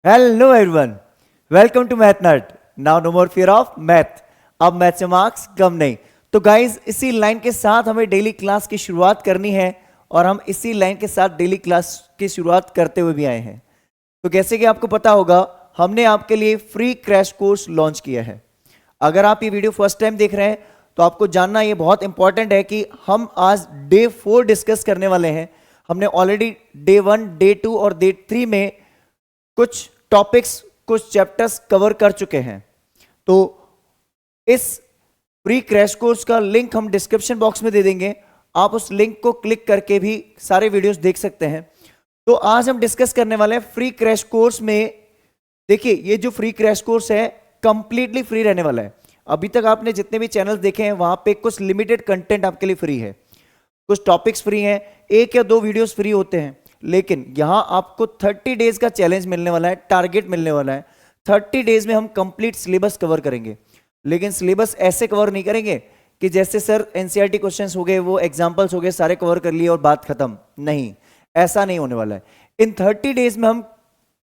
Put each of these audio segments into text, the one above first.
Hello everyone, welcome to math nerd. Now no more fear of math. अब math से marks कम नहीं। तो गाइज इसी लाइन के साथ हमें डेली क्लास की शुरुआत करनी है और हम इसी लाइन के साथ डेली क्लास की शुरुआत करते हुए भी आए हैं। तो जैसे कि आपको पता होगा, हमने आपके लिए फ्री क्रैश कोर्स लॉन्च किया है। अगर आप ये वीडियो फर्स्ट टाइम देख रहे हैं तो आपको जानना ये बहुत इंपॉर्टेंट है कि हम आज डे 4 डिस्कस करने वाले हैं। हमने ऑलरेडी डे 1, डे 2 और डे 3 में कुछ टॉपिक्स, कुछ चैप्टर्स कवर कर चुके हैं। तो इस फ्री क्रैश कोर्स का लिंक हम डिस्क्रिप्शन बॉक्स में दे देंगे। आप उस लिंक को क्लिक करके भी सारे वीडियोस देख सकते हैं। तो आज हम डिस्कस करने वाले हैं फ्री क्रैश कोर्स में। देखिए, ये जो फ्री क्रैश कोर्स है कंप्लीटली फ्री रहने वाला है। अभी तक आपने जितने भी चैनल्स देखे हैं वहां पे कुछ लिमिटेड कंटेंट आपके लिए फ्री है, कुछ टॉपिक्स फ्री हैं, 1 या 2 वीडियोस फ्री होते हैं। लेकिन यहां आपको 30 डेज का चैलेंज मिलने वाला है, टारगेट मिलने वाला है। 30 डेज में हम कंप्लीट सिलेबस कवर करेंगे। लेकिन सिलेबस ऐसे कवर नहीं करेंगे कि जैसे सर एनसीईआरटी क्वेश्चंस हो गए, वो एग्जांपल्स हो गए, सारे कवर कर लिए और बात खत्म। नहीं, ऐसा नहीं होने वाला है। इन 30 डेज में हम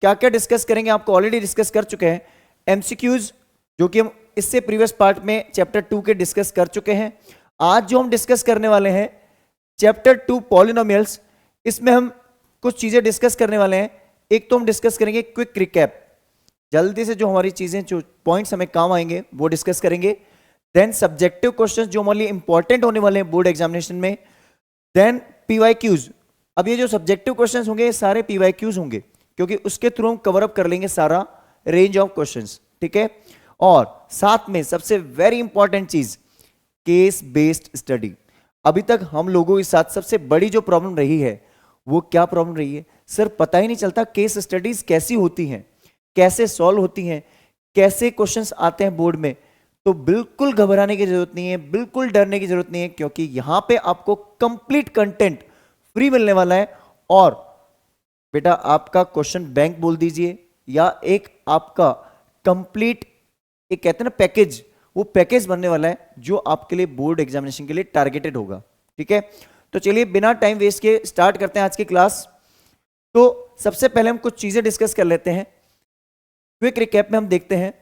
क्या क्या डिस्कस करेंगे आपको ऑलरेडी डिस्कस कर चुके हैं। एमसीक्यूज जो कि हम इससे प्रीवियस पार्ट में चैप्टर 2 के डिस्कस कर चुके हैं। आज जो हम डिस्कस करने वाले हैं चैप्टर 2 पॉलिनोमियल्स, इसमें हम कुछ चीजें डिस्कस करने वाले हैं। एक तो हम डिस्कस करेंगे क्विक रिकैप, जल्दी से जो हमारी चीजें, जो पॉइंट्स हमें काम आएंगे वो डिस्कस करेंगे। देन सब्जेक्टिव क्वेश्चंस जो हमारे लिए इंपॉर्टेंट होने वाले हैं बोर्ड एग्जामिनेशन में। Then PYQs. अब ये जो सब्जेक्टिव क्वेश्चंस होंगे ये सारे पीवाईक्यूज होंगे, क्योंकि उसके थ्रू हम कवर अप कर लेंगे सारा रेंज ऑफ क्वेश्चंस। ठीक है। और साथ में सबसे वेरी इंपॉर्टेंट चीज, केस बेस्ड स्टडी। अभी तक हम लोगों के साथ सबसे बड़ी जो प्रॉब्लम रही है वो क्या प्रॉब्लम रही है? सर पता ही नहीं चलता केस स्टडीज कैसी होती हैं, कैसे सॉल्व होती हैं, कैसे क्वेश्चंस आते हैं बोर्ड में। तो बिल्कुल घबराने की जरूरत नहीं है, बिल्कुल डरने की जरूरत नहीं है, क्योंकि यहां पे आपको कंप्लीट कंटेंट फ्री मिलने वाला है। और बेटा आपका क्वेश्चन बैंक बोल दीजिए, या एक आपका कंप्लीट, एक कहते हैं ना पैकेज, वो पैकेज बनने वाला है जो आपके लिए बोर्ड एग्जामिनेशन के लिए टारगेटेड होगा। ठीक है। तो चलिए बिना टाइम वेस्ट के स्टार्ट करते हैं आज की क्लास। तो सबसे पहले हम कुछ चीजें डिस्कस कर लेते हैं। क्विक रिकैप में हम देखते हैं,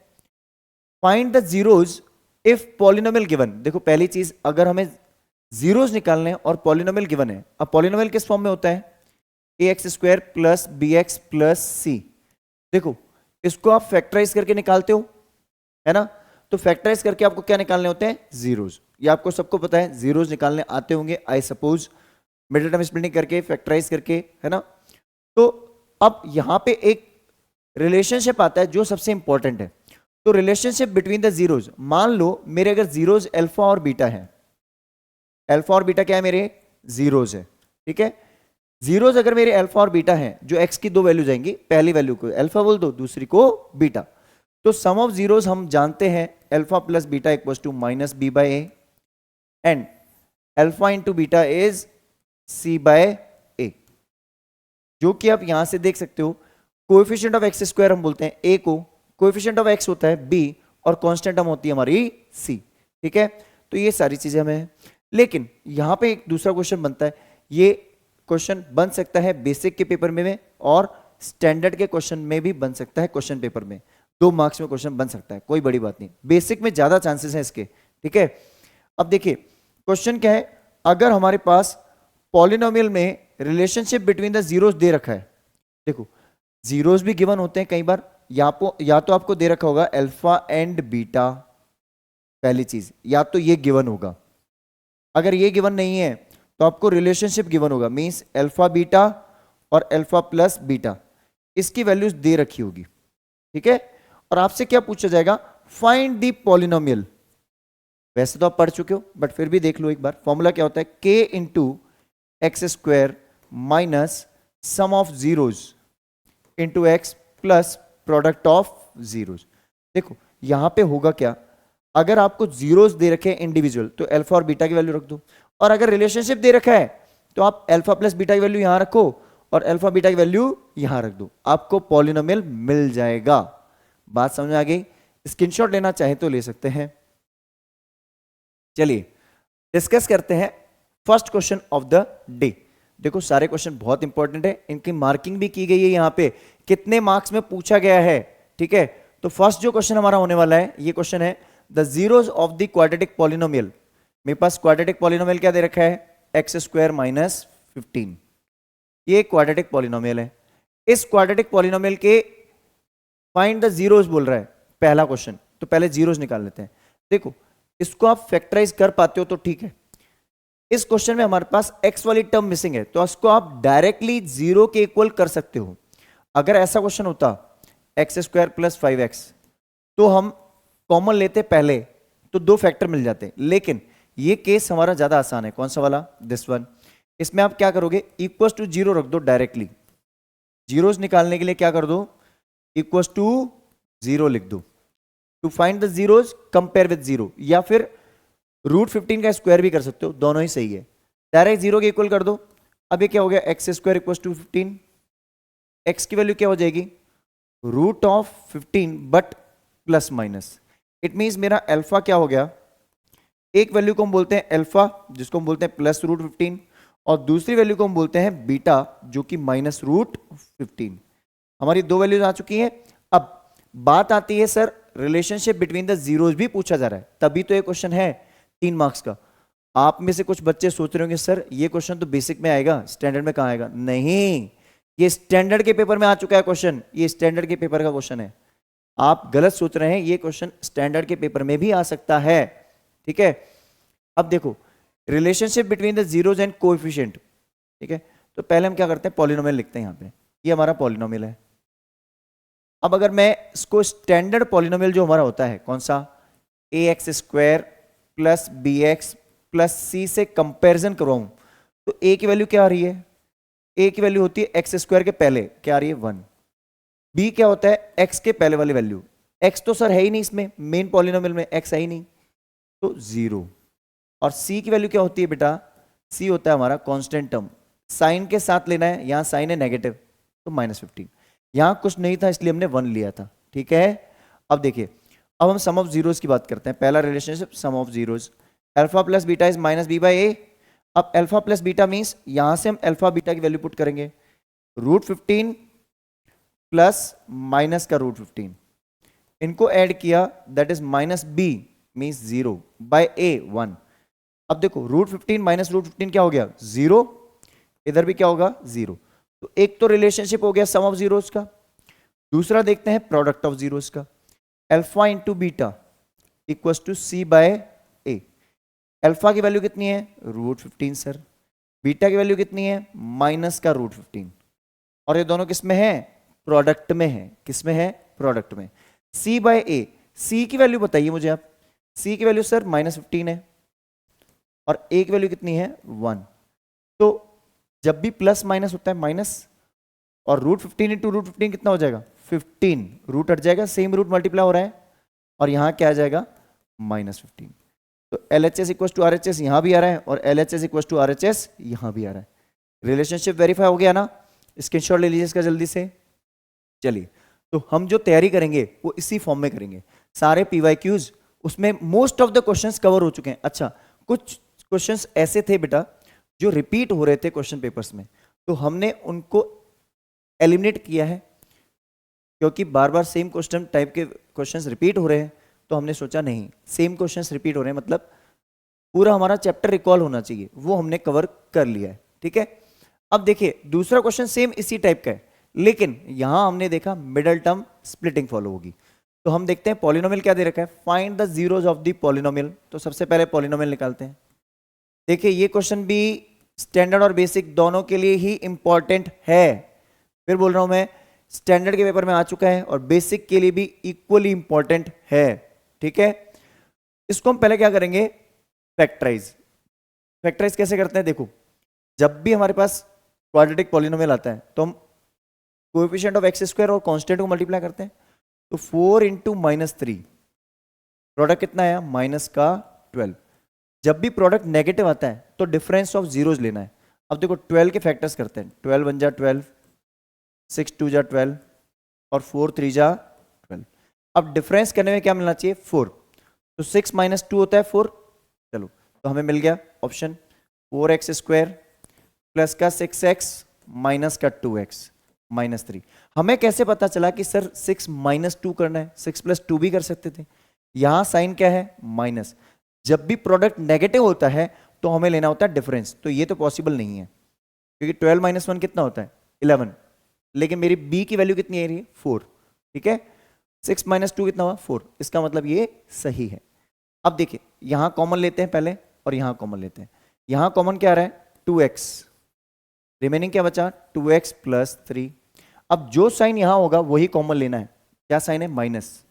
find the zeros if polynomial given. देखो पहली चीज, अगर हमें जीरोज निकालने हैं और पॉलिनोमियल गिवन है। अब पॉलिनोमियल किस फॉर्म में होता है? ax² plus bx plus c। देखो इसको आप फैक्टराइज करके निकालते हो, है ना? तो फैक्टराइज करके आपको क्या निकालने होते हैं? जीरोज। ये आपको सबको पता है, जीरोज निकालने आते होंगे I suppose, middle term splitting करके, फैक्टराइज करके, है ना? तो अब यहां पे एक रिलेशनशिप आता है जो सबसे इंपॉर्टेंट है। तो रिलेशनशिप बिटवीन द जीरोज, मान लो मेरे अगर जीरोज अल्फा और बीटा है, अल्फा और बीटा क्या है? मेरे जीरोज है। ठीक है। जीरोज अगर मेरे अल्फा और बीटा है, जो एक्स की 2 वैल्यू जाएंगी, पहली वैल्यू को अल्फा बोल दो, दूसरी को बीटा। तो सम ऑफ जीरोज हम जानते हैं, alpha plus beta equals to minus B by A, and alpha into beta is C by A. जो कि आप यहां से देख सकते हो, कोएफिशिएंट ऑफ एक्स स्क्वायर हम बोलते हैं ए को, कोएफिशिएंट ऑफ एक्स होता है बी, और कांस्टेंट टर्म होती है हमारी सी। ठीक है। तो ये सारी चीजें हमें हैं। लेकिन यहां पे एक दूसरा क्वेश्चन बनता है। ये क्वेश्चन बन सकता है बेसिक के पेपर में और स्टैंडर्ड के क्वेश्चन में भी बन सकता है। क्वेश्चन पेपर में 2 मार्क्स में क्वेश्चन बन सकता है, कोई बड़ी बात नहीं। बेसिक में ज्यादा चांसेस हैं इसके। ठीक है। अब देखिए क्वेश्चन क्या है, अगर हमारे पास पॉलिनोमियल में रिलेशनशिप बिटवीन द जीरोस दे रखा है। देखो जीरोस भी गिवन होते हैं कई बार, या तो आपको दे रखा होगा अल्फा एंड बीटा, पहली चीज, या तो ये गिवन होगा। अगर ये गिवन नहीं है तो आपको रिलेशनशिप गिवन होगा, मींस अल्फा बीटा और अल्फा प्लस बीटा, इसकी वैल्यूज दे रखी होगी। ठीक है। और आपसे क्या पूछा जाएगा? Find the polynomial. वैसे तो आप पढ़ चुके हो, बट फिर भी देख लो एक बार। फॉर्मूला क्या होता है? k into x square minus sum of zeros into X plus product of zeros. देखो यहां पे होगा क्या, अगर आपको जीरोज दे रखे हैं इंडिविजुअल, तो अल्फा और बीटा की वैल्यू रख दो। और अगर रिलेशनशिप दे रखा है तो आप अल्फा प्लस बीटा की वैल्यू यहां रखो और अल्फा बीटा की वैल्यू यहां रख दो, आपको पॉलिनोमियल मिल जाएगा। बात समझ में आ गई? स्क्रीनशॉट लेना चाहे तो ले सकते हैं। चलिए डिस्कस करते हैं first question of the day, देखो सारे क्वेश्चन बहुत इंपॉर्टेंट है, इनकी मार्किंग भी की गई है यहाँ पे, कितने मार्क्स में पूछा गया है, ठीक है। तो फर्स्ट जो क्वेश्चन हमारा होने वाला है, ये क्वेश्चन है the zeros of the quadratic polynomial. मेरे पास क्वाड्रेटिक पॉलिनोमियल क्या दे रखा है, एक्स स्क्वायर माइनस 15। ये क्वाड्रेटिक पॉलिनोमियल है। इस क्वाड्रेटिक पॉलिनोमियल के फाइंड द जीरोज बोल रहा है पहला क्वेश्चन, तो पहले जीरोज निकाल लेते हैं। देखो इसको आप फैक्टराइज कर पाते हो तो ठीक है। इस क्वेश्चन में हमारे पास x वाली टर्म मिसिंग है, तो इसको आप डायरेक्टली जीरो के इक्वल कर सकते हो। अगर ऐसा क्वेश्चन होता एक्स स्क्वायर प्लस 5x, तो हम कॉमन लेते पहले तो दो फैक्टर मिल जाते, लेकिन ये केस हमारा ज्यादा आसान है। कौन सा वाला, दिस वन। इसमें आप क्या करोगे, इक्वल टू जीरो रख दो डायरेक्टली। जीरोस निकालने के लिए क्या कर दो, इक्वल टू जीरो लिख दो। To find the zeros compare with zero, या फिर √15 का स्क्वायर भी कर सकते हो, दोनों ही सही है। डायरेक्ट जीरो के इक्वल कर दो। अब ये क्या हो गया, x square equal to 15। X की वैल्यू क्या हो जाएगी, √15 but plus minus. It means मेरा अल्फा क्या हो गया, एक वैल्यू को हम बोलते हैं अल्फा, जिसको हम बोलते हैं प्लस √15, और दूसरी वैल्यू को हम बोलते हैं बीटा, जो कि माइनस √15। हमारी दो वैल्यूज आ चुकी हैं। अब बात आती है sir relationship between the zeros भी पूछा जा रहा है, तभी तो ये क्वेश्चन है 3 मार्क्स का। आप में से कुछ बच्चे सोच रहे होंगे सर ये क्वेश्चन तो बेसिक में आएगा, स्टैंडर्ड में कहां आएगा। नहीं, ये स्टैंडर्ड के पेपर में आ चुका है क्वेश्चन, ये स्टैंडर्ड के पेपर का क्वेश्चन है। आप गलत सोच रहे हैं, ये क्वेश्चन स्टैंडर्ड के पेपर में भी आ सकता है, ठीक है। अब देखो relationship between the zeros and coefficient, ठीक है। तो पहले हम क्या करते हैं, पॉलिनोमियल लिखते हैं। यहाँ पे ये हमारा पॉलिनोमियल है। अब अगर मैं इसको स्टैंडर्ड पॉलिनोमियल जो हमारा होता है कौन सा, ax square plus bx plus c से कंपैरिजन करवाऊं, तो a की वैल्यू क्या आ रही है, a की वैल्यू होती है एक्स स्क्वायर के पहले, क्या आ रही है 1। b क्या होता है, x के पहले वाली वैल्यू, x तो सर है ही नहीं इसमें, मेन पॉलिनोमियल में x है ही नहीं, तो 0। और c की वैल्यू क्या होती है बेटा, c होता है हमारा कांस्टेंट टर्म, साइन के साथ लेना है, यहां साइन है नेगेटिव, तो -15। यहां कुछ नहीं था इसलिए हमने 1 लिया था, ठीक है। अब देखिए, अब हम सम ऑफ जीरोस की बात करते हैं। पहला relationship sum of zeros, alpha plus beta is minus B by A. अब अल्फा प्लस बीटा मींस यहां से हम अल्फा बीटा की वैल्यू पुट करेंगे, √15 प्लस माइनस का √15, इनको ऐड किया that is minus B means 0 by A 1। अब देखो √15 माइनस √15 क्या हो गया 0, इधर भी क्या होगा 0। तो एक तो रिलेशनशिप हो गया सम ऑफ जीरोस का। दूसरा देखते हैं प्रोडक्ट ऑफ जीरोस का, alpha into beta equals to c by a. Alpha की वैल्यू कितनी है √15 सर, बीटा की वैल्यू कितनी है माइनस का √15, और ये दोनों किस में है, प्रोडक्ट में है। किस में है, प्रोडक्ट में। सी बाय ए, सी की वैल्यू बताइए मुझे आप, सी की वैल्यू सर -15 है, और ए की वैल्यू कितनी है 1। तो जब भी प्लस माइनस होता है माइनस, और √15 इंटू √15 कितना हो जाएगा 15, रूट हट जाएगा, सेम रूट मल्टीप्लाई हो रहा है, और यहां क्या आ जाएगा -15। तो LHS इक्वल टू RHS यहां भी आ रहा है, और LHS इक्वल टू RHS यहां भी आ रहा है। रिलेशनशिप वेरीफाई हो गया ना, स्क्रीनशॉट ले लीजिए इसका जल्दी से। चलिए, तो हम जो तैयारी करेंगे वो इसी फॉर्म में करेंगे, सारे PYQs उसमें most of the questions cover हो चुके हैं। अच्छा, कुछ क्वेश्चंस ऐसे थे बेटा जो रिपीट हो रहे थे क्वेश्चन पेपर्स में, तो हमने उनको एलिमिनेट किया है, क्योंकि बार बार सेम क्वेश्चन टाइप के क्वेश्चंस रिपीट हो रहे हैं, तो हमने सोचा नहीं, सेम क्वेश्चंस रिपीट हो रहे हैं मतलब पूरा हमारा चैप्टर रिकॉल होना चाहिए, वो हमने कवर कर लिया है, ठीक है। अब देखिए दूसरा क्वेश्चन सेम इसी टाइप का है, लेकिन यहां हमने देखा मिडल टर्म स्प्लिटिंग फॉलो होगी। तो हम देखते हैं पॉलिनोमियल क्या दे रखा है, find the zeros of the polynomial. तो सबसे पहले पॉलिनोमियल निकालते हैं। देखिए ये क्वेश्चन भी स्टैंडर्ड और बेसिक दोनों के लिए ही इंपॉर्टेंट है, फिर बोल रहा हूं मैं, स्टैंडर्ड के पेपर में आ चुका है और बेसिक के लिए भी इक्वली इंपॉर्टेंट है, ठीक है। इसको हम पहले क्या करेंगे, फैक्टराइज। फैक्टराइज कैसे करते हैं, देखो जब भी हमारे पास क्वाड्रेटिक पॉलिनोमियल आता है तो हम कोएफिशिएंट ऑफ एक्स स्क्वायर और कांस्टेंट को मल्टीप्लाई करते हैं। तो 4 इंटू -3, प्रोडक्ट कितना आया माइनस का 12। जब भी प्रोडक्ट नेगेटिव आता है तो डिफरेंस ऑफ जीरोज लेना है। अब देखो 12 के फैक्टर्स करते हैं, 12 1 जा 12, 6 2 जा 12, और 4 3 जा 12। अब डिफरेंस करने में क्या मिलना चाहिए 4, तो 6 - 2 होता है 4। चलो, तो हमें मिल गया ऑप्शन 4x स्क्वायर प्लस का 6x माइनस का 2x माइनस 3। हमें कैसे पता चला कि सर 6 माइनस 2 करना है? 6 प्लस 2 भी कर सकते थे। यहां साइन क्या है? माइनस। जब भी प्रोडक्ट नेगेटिव होता है तो हमें लेना होता है डिफरेंस, तो ये तो पॉसिबल नहीं है क्योंकि 12 माइनस 1 कितना होता है? 11। लेकिन मेरी b की वैल्यू कितनी आ रही है? 4। ठीक है, 6 माइनस 2 कितना हुआ? 4। इसका मतलब ये सही है। अब देखिए यहां कॉमन लेते हैं पहले और यहां कॉमन लेते हैं। यहां कॉमन क्या आ रहा है? 2x। रिमेनिंग क्या बचा? 2x plus 3। अब जो साइन यहां होगा वही कॉमन लेना है। क्या साइन है? माइनस।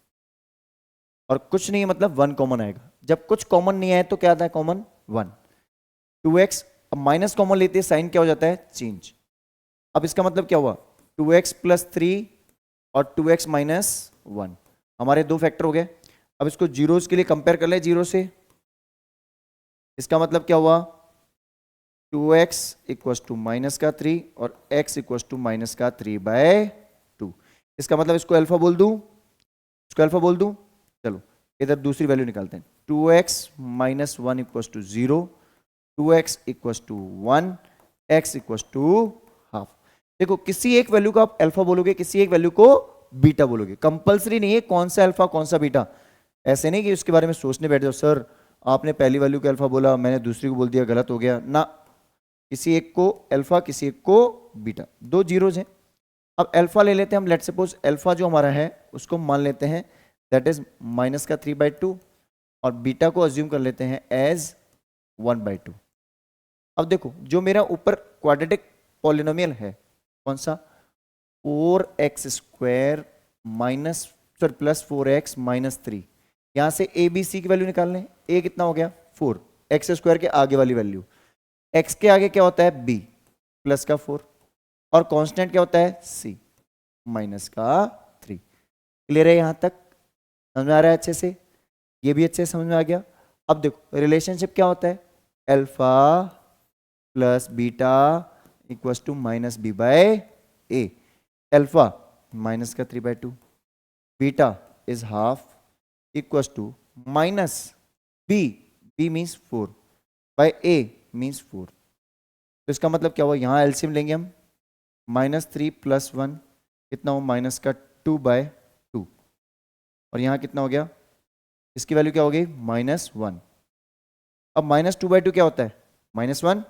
और कुछ नहीं है मतलब 1 कॉमन आएगा। जब कुछ कॉमन नहीं आए तो क्या आता है कॉमन? 1। 2x, अब माइनस कॉमन लेते हैं, साइन क्या हो जाता है? चेंज। अब इसका मतलब क्या हुआ? 2x प्लस 3 और 2x माइनस 1, हमारे दो फैक्टर हो गए। अब इसको जीरोस के लिए कंपेयर कर ले जीरो से। इसका मतलब क्या हुआ? 2x इक्वस टू माइनस का 3 और x इक्वस टू माइनस का 3/2। इसका मतलब इसको अल्फा बोल दूं, इसको अल्फा बोल दूं। चलो इधर दूसरी वैल्यू निकालते हैं। 2x minus 1 equals to 0, 2x equals to 1, x equals to half. देखो किसी एक वैल्यू को आप अल्फा बोलोगे, किसी एक वैल्यू को बीटा बोलोगे। कंपलसरी नहीं है कौन सा अल्फा कौन सा बीटा। ऐसे नहीं कि उसके बारे में सोचने बैठ जाओ, सर आपने पहली वैल्यू को अल्फा बोला, मैंने दूसरी को बोल दिया, गलत हो गया ना। किसी एक को अल्फा, किसी एक को बीटा, दो जीरोज हैं। अब अल्फा ले लेते हैं हम। लेट सपोज अल्फा जो हमारा है उसको मान लेते हैं दैट इज माइनस का 3/2 और बीटा को अज्यूम कर लेते हैं एज 1/2। अब देखो जो मेरा ऊपर क्वाड्रेटिक पॉलिनोमियल है कौन सा? 4x square minus plus 4x minus 3। यहां से ए बी सी की वैल्यू निकाल लें। ए कितना हो गया? 4। एक्स स्क्वायर के आगे वाली वैल्यू, x के आगे क्या होता है? b प्लस का 4 और कांस्टेंट क्या होता है? c माइनस का 3। क्लियर है? यहां तक समझ में आ रहा है अच्छे से? ये भी अच्छे से समझ में आ गया। अब देखो रिलेशनशिप क्या होता है? Alpha plus beta equals to minus B by a. Alpha minus का 3/2, beta is half equals to minus b means 4 by A means 4। तो इसका मतलब क्या हुआ? यहां एलसीएम लेंगे हम। -3 + 1 कितना हो? माइनस का 2/2 और यहां कितना हो गया? इसकी वैल्यू क्या हो गई? -1। अब -2/2 क्या होता है? -1।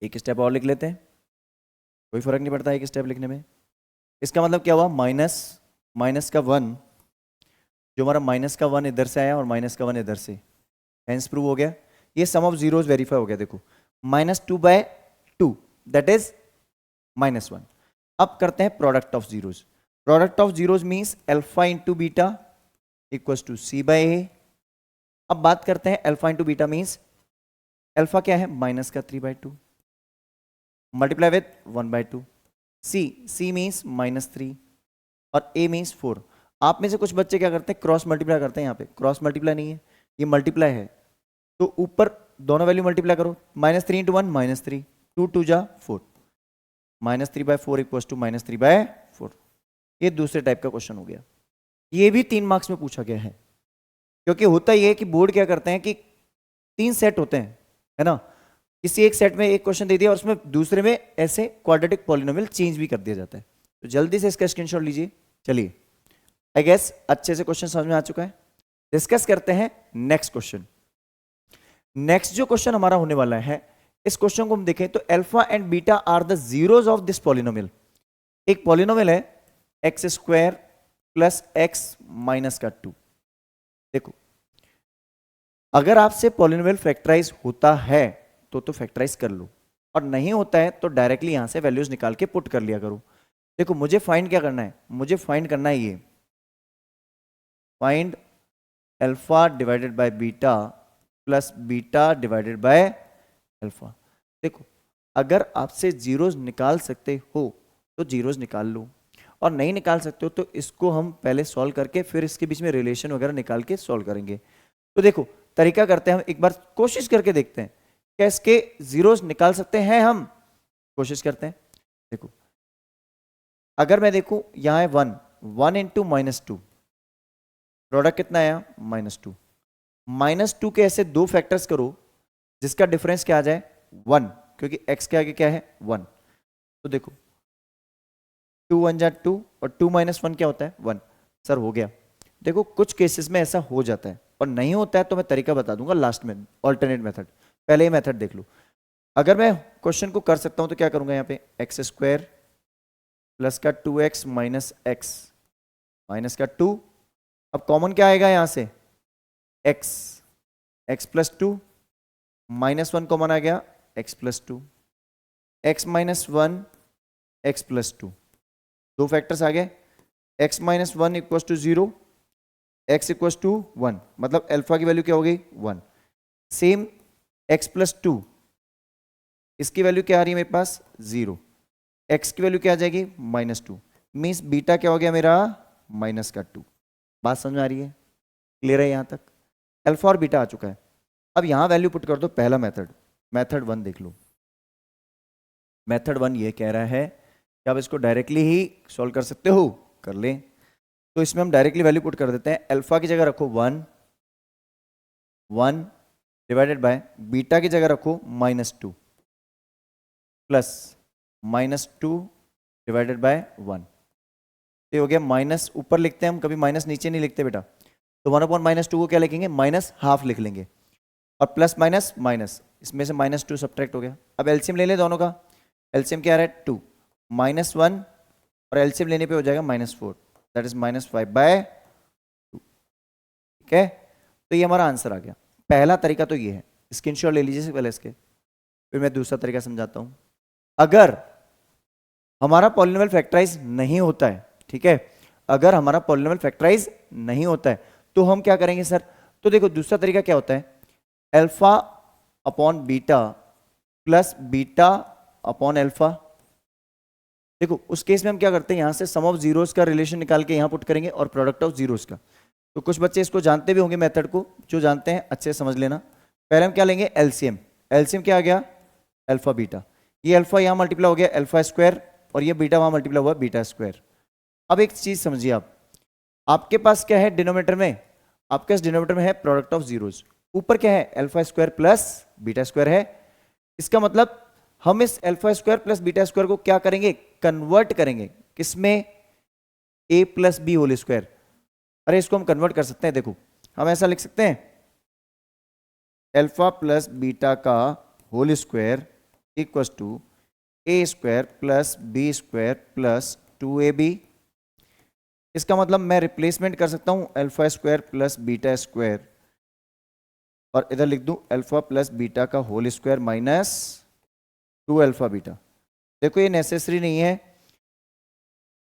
एक स्टेप और लिख लेते हैं, कोई फर्क नहीं पड़ता एक स्टेप लिखने में। इसका मतलब क्या हुआ? माइनस का 1, जो हमारा माइनस का 1 इधर से आया और माइनस का 1 इधर से, हेंस प्रूव हो गया। ये सम ऑफ जीरोस वेरीफाई हो गया। देखो -2/2 दैट इज -1। अब करते हैं product of zeros. Product of zeros means alpha into beta equals to c by a। अब बात करते हैं alpha into beta means alpha क्या है? माइनस का 3/2 मल्टीप्लाई विथ 1/2। c मीन्स -3 और a मीन्स 4। आप में से कुछ बच्चे क्या करते हैं? क्रॉस मल्टीप्लाई करते हैं। यहाँ पे क्रॉस मल्टीप्लाई नहीं है, ये मल्टीप्लाई है। तो ऊपर दोनों वैल्यू मल्टीप्लाई करो। -3 × 1 -3, 2 2 जा 4, -3/4 इक्वल्स टू -3/4। ये दूसरे टाइप का क्वेश्चन हो गया। ये भी 3 मार्क्स में पूछा गया है। क्योंकि होता ये है कि बोर्ड क्या करते हैं कि 3 सेट होते हैं, है ना। किसी एक सेट में एक क्वेश्चन दे दिया और उसमें दूसरे में ऐसे क्वाड्रेटिक पॉलिनोमियल चेंज भी कर दिया जाता है। तो जल्दी से इसका स्क्रीनशॉट लीजिए। चलिए आई गेस अच्छे से क्वेश्चन समझ में आ चुका है। डिस्कस करते हैं नेक्स्ट क्वेश्चन। नेक्स्ट जो क्वेश्चन हमारा होने वाला है, इस क्वेश्चन को हम देखें तो alpha and beta are the zeros of this polynomial. एक पॉलिनोमियल है x² + x - का 2। देखो अगर आपसे पॉलिनोमियल फैक्टराइज होता है तो फैक्टराइज कर लो, और नहीं होता है तो डायरेक्टली यहां से वैल्यूज निकाल के पुट कर लिया करो। देखो मुझे फाइंड क्या करना है? मुझे फाइंड करना है ये, find alpha divided by beta plus beta divided by alpha. देखो अगर आपसे जीरोस निकाल सकते हो तो जीरोस निकाल लो, और नहीं निकाल सकते हो तो इसको हम पहले सॉल्व करके फिर इसके बीच में रिलेशन वगैरह निकाल के सॉल्व करेंगे। तो देखो तरीका करते हैं, हम एक बार कोशिश करके देखते हैं क्या इसके जीरोस निकाल सकते हैं। हम कोशिश करते हैं। देखो अगर मैं देखूं यहां है 1 इंटू -2, प्रोडक्ट कितना आया? -2। -2 के ऐसे दो फैक्टर्स करो जिसका डिफरेंस क्या आ जाए? 1। क्योंकि x के आगे क्या है 1। तो देखो 2 1 जा 2 और 2 माइनस 1 क्या होता है 1। सर हो गया। देखो कुछ केसेस में ऐसा हो जाता है और नहीं होता है तो मैं तरीका बता दूंगा लास्ट में, ऑल्टरनेट मेथड। पहले ये मेथड देख लो। अगर मैं क्वेश्चन को कर सकता हूं तो क्या करूंगा, यहाँ पे एक्स स्क्वायर प्लस का 2x माइनस एक्स माइनस का 2। अब कॉमन क्या आएगा यहां से x, x plus 2 minus 1 common आ गया x plus 2, x minus 1 x plus 2, दो फैक्टर्स आ गए। x minus 1 equal to 0, x equal to 1, मतलब अल्फा की वैल्यू क्या हो गई 1। सेम x प्लस 2, इसकी वैल्यू क्या आ रही है मेरे पास 0, x की वैल्यू क्या आ जाएगी माइनस 2, मीन्स बीटा क्या हो गया मेरा माइनस का 2। बात समझ में आ रही है, क्लियर है यहां तक। अल्फा और बीटा आ चुका है। अब यहां वैल्यू पुट कर दो, पहला मेथड, मेथड 1 देख लो। मेथड 1 ये कह रहा है कि आप इसको डायरेक्टली ही सॉल्व कर सकते हो, कर लें। तो इसमें हम डायरेक्टली वैल्यू पुट कर देते हैं। अल्फा की जगह रखो 1 1 डिवाइडेड बाय बीटा की जगह रखो minus 2 plus minus 2 divided by 1। ये हो गया माइनस, ऊपर लिखते हैं हम, कभी माइनस नीचे नहीं लिखते बेटा। तो 1 अपॉन माइनस 2 को क्या लिखेंगे माइनस हाफ लिख लेंगे, और प्लस माइनस माइनस, इसमें से माइनस 2 सब्ट्रैक्ट हो गया। अब एलसीएम ले ले दोनों का। एलसीएम क्या आ रहा है 2 माइनस 1, और एलसीएम लेने पे हो जाएगा minus 4, that is minus 5 by 2। ठीक है, तो ये हमारा आंसर आ गया। पहला तरीका तो ये है, स्क्रीनशॉट ले लीजिए पहले इसके, फिर मैं दूसरा तरीका समझाता हूं। अगर हमारा पॉलिनोमियल फैक्टराइज नहीं होता है, ठीक है, अगर हमारा पॉलिनोमियल फैक्टराइज नहीं होता है तो हम क्या करेंगे सर। तो देखो दूसरा तरीका क्या होता है, alpha upon beta plus beta upon alpha. देखो उस केस में हम क्या करते हैं, यहां से सम ऑफ जीरोस का रिलेशन निकाल के यहां पुट करेंगे और प्रोडक्ट ऑफ जीरोस का। तो कुछ बच्चे इसको जानते भी होंगे मेथड को, जो जानते हैं अच्छे समझ लेना। पहले हम क्या लेंगे एलसीएम। एलसीएम क्या आ गया अल्फा बीटा, ये अल्फा यहां मल्टीप्लाई हो गया अल्फा स्क्वायर, और ये बीटा वहां मल्टीप्लाई हुआ बीटा स्क्वायर। अब एक चीज समझिए आप, आपके पास क्या है डिनोमिनेटर में, आपके पास डिनोमिनेटर में है प्रोडक्ट ऑफ जीरोस, ऊपर क्या है alpha square plus beta square है। इसका मतलब हम इस alpha square plus beta square को क्या करेंगे, कन्वर्ट करेंगे किसमें, a plus B whole square. अरे इसको हम कन्वर्ट कर सकते हैं, देखो हम ऐसा लिख सकते हैं, अल्फा प्लस बीटा का whole square equal to A square plus B square plus 2ab। इसका मतलब मैं रिप्लेसमेंट कर सकता हूं alpha square plus beta square, और इधर लिख दूं अल्फा प्लस बीटा का whole square minus 2 alpha beta. देखो ये नेसेसरी नहीं है,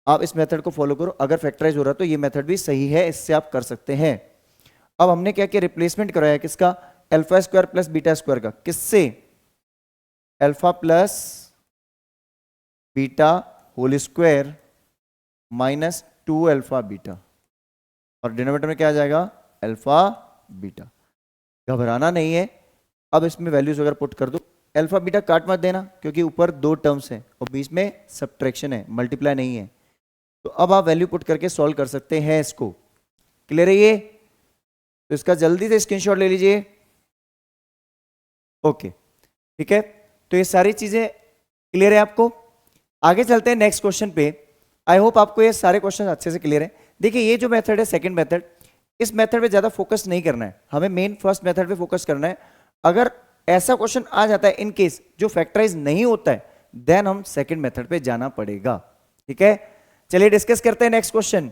आप इस मेथड को फॉलो करो। अगर फैक्टराइज हो रहा है तो ये मेथड भी सही है, इससे आप कर सकते हैं। अब हमने क्या किया, रिप्लेसमेंट कराया किसका, alpha square plus beta square का, किससे, alpha plus beta whole square minus 2 alpha beta, और डिनोमिनेटर में क्या आ जाएगा अल्फा बीटा। घबराना नहीं है। अब इसमें वैल्यूज अगर पुट कर दो, अल्फा बीटा काट मत देना क्योंकि ऊपर दो टर्म्स हैं और बीच में सब्ट्रैक्शन है, मल्टीप्लाई नहीं है। तो अब आप वैल्यू पुट करके सॉल्व कर सकते हैं इसको। क्लियर है ये, तो इसका जल्दी से स्क्रीनशॉट ले लीजिए। ओके ठीक है, तो ये सारी चीजें क्लियर है आपको। आगे चलते हैं नेक्स्ट क्वेश्चन पे। आई होप आपको ये सारे क्वेश्चन अच्छे से क्लियर है। देखिए ये जो मेथड है सेकंड मेथड, इस मेथड पे ज्यादा फोकस नहीं करना है, हमें मेन फर्स्ट मेथड पे फोकस करना है। अगर ऐसा क्वेश्चन आ जाता है इन केस जो फैक्टराइज नहीं होता है, देन हम सेकंड मेथड पे जाना पड़ेगा। ठीक है, चलिए डिस्कस करते हैं नेक्स्ट क्वेश्चन।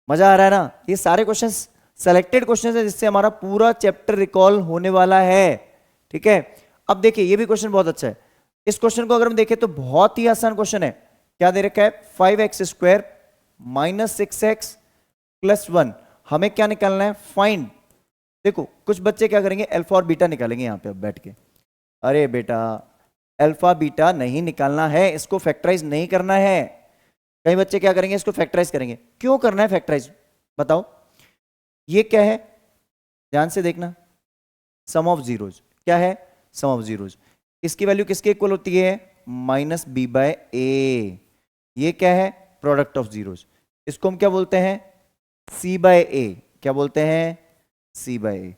मजा आ रहा है ना, ये सारे क्वेश्चन सेलेक्टेड क्वेश्चन है जिससे हमारा पूरा चैप्टर रिकॉल होने वाला है। ठीक है, अब देखिए ये भी क्वेश्चन बहुत अच्छा है। इस क्वेश्चन को अगर हम देखें तो बहुत ही आसान क्वेश्चन है। क्या दे रखा है, 5x square minus 6x plus 1। हमें क्या निकालना है, फाइंड। देखो कुछ बच्चे क्या करेंगे, अल्फा और बीटा निकालेंगे यहां पे अब बैठ के। अरे बेटा अल्फा बीटा नहीं निकालना है, इसको फैक्टराइज नहीं करना है। कई बच्चे क्या करेंगे, इसको फैक्टराइज करेंगे। क्यों करना है फैक्टराइज, बताओ। ये क्या है, ध्यान से देखना, सम ऑफ जीरोज। क्या है, सम ऑफ जीरोज। इसकी वैल्यू किसके इक्वल होती है, माइनस बी बाय ए। ये क्या है, प्रोडक्ट ऑफ जीरोज। इसको हम क्या बोलते हैं, सी बाय ए। क्या बोलते हैं, सी बाय ए।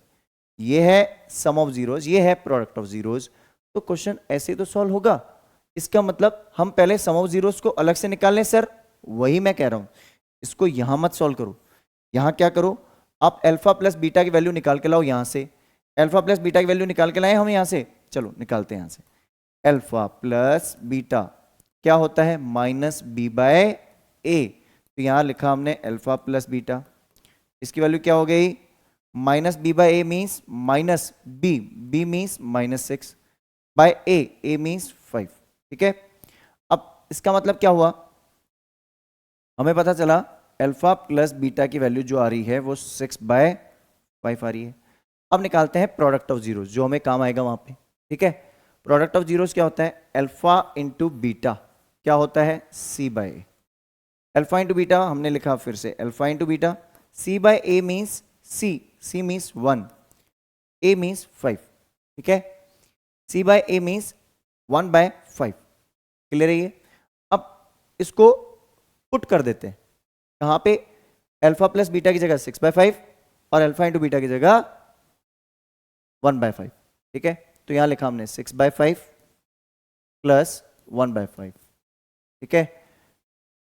ये है सम ऑफ जीरोज, ये है प्रोडक्ट ऑफ जीरोज। तो क्वेश्चन ऐसे ही तो सॉल्व होगा। इसका मतलब हम पहले सम ऑफ जीरोस को अलग से निकाल लें सर, वही मैं कह रहा हूं। इसको यहां मत सॉल्व करो, यहां क्या करो, आप अल्फा प्लस बीटा की वैल्यू निकाल के लाओ यहां से। अल्फा प्लस बीटा की वैल्यू निकाल के लाए हम यहां से, चलो निकालते हैं यहां से। अल्फा प्लस बीटा क्या होता है, माइनस बी बाय ए। तो यहां लिखा हमने अल्फा प्लस बीटा, इसकी वैल्यू क्या हो गई, minus B by A means minus B, B means -6 by A means 5। ठीक है, अब इसका मतलब क्या हुआ, हमें पता चला अल्फा प्लस बीटा की वैल्यू जो आ रही है वो 6/5 आ रही है। अब निकालते हैं प्रोडक्ट ऑफ जीरोस, जो हमें काम आएगा वहां पे। ठीक है, प्रोडक्ट ऑफ जीरोस क्या होता है, अल्फा इंटू बीटा क्या होता है, सी by a. Alpha into beta हमने लिखा फिर से alpha into beta, C by A means C means 1, A means 5। ठीक है, सी बाय ए मीन्स 1/5। क्लियर है ये। अब इसको पुट कर देते हैं कहां पे, अल्फा प्लस बीटा की जगह 6/5 और अल्फा इंटू बीटा की जगह 1/5। ठीक है, तो यहां लिखा हमने 6/5 प्लस 1/5। ठीक है,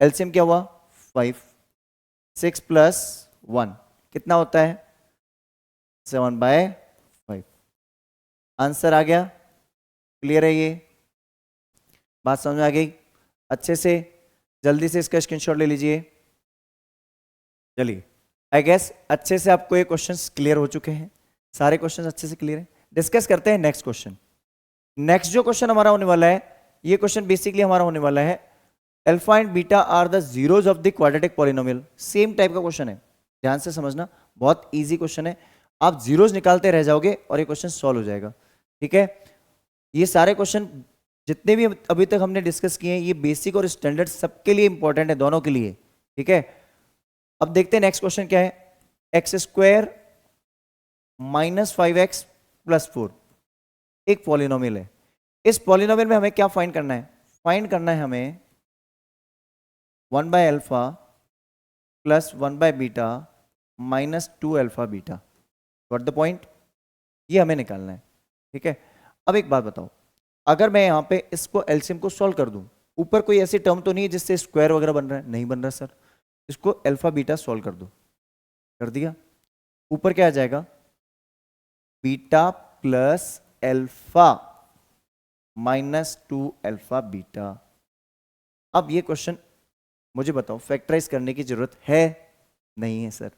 एलसीएम क्या हुआ 5, 6 प्लस 1 कितना होता है 7/5। आंसर आ गया। क्लियर है ये बात, समझ में आ गई अच्छे से, जल्दी से इसका स्क्रीनशॉट ले लीजिए। चलिए, आई गेस अच्छे से आपको ये क्वेश्चंस क्लियर हो चुके हैं, सारे क्वेश्चंस अच्छे से क्लियर हैं। डिस्कस करते हैं नेक्स्ट क्वेश्चन। नेक्स्ट जो क्वेश्चन हमारा होने वाला है, ये क्वेश्चन बेसिकली हमारा होने वाला है alpha and beta are the zeros of the quadratic polynomial. Same type का क्वेश्चन है, ध्यान से समझना, बहुत इजी क्वेश्चन है। आप जीरोस निकालते रह जाओगे और ये क्वेश्चन सॉल्व हो जाएगा। ठीक है, ये सारे क्वेश्चन जितने भी अभी तक हमने डिस्कस किए हैं, ये बेसिक और स्टैंडर्ड सबके लिए इंपॉर्टेंट है, दोनों के लिए। ठीक है, अब देखते हैं नेक्स्ट क्वेश्चन क्या है, x² - 5x + 4 एक पॉलिनोमियल है। इस पॉलिनोमियल में हमें क्या फाइंड करना है, फाइंड करना है हमें 1/α + 1/β - 2α-β। गॉट द पॉइंट, ये हमें निकालना है। ठीक है, अब एक बात बताओ, अगर मैं यहां पे इसको एलसीएम को सॉल्व कर दूं, ऊपर कोई ऐसी टर्म तो नहीं है जिससे स्क्वायर वगैरह बन रहा है, नहीं बन रहा सर। इसको अल्फा बीटा सॉल्व कर दो, कर दिया, ऊपर क्या आ जाएगा, बीटा प्लस अल्फा -2α-β। अब ये क्वेश्चन मुझे बताओ फैक्टराइज करने की जरूरत है, नहीं है सर।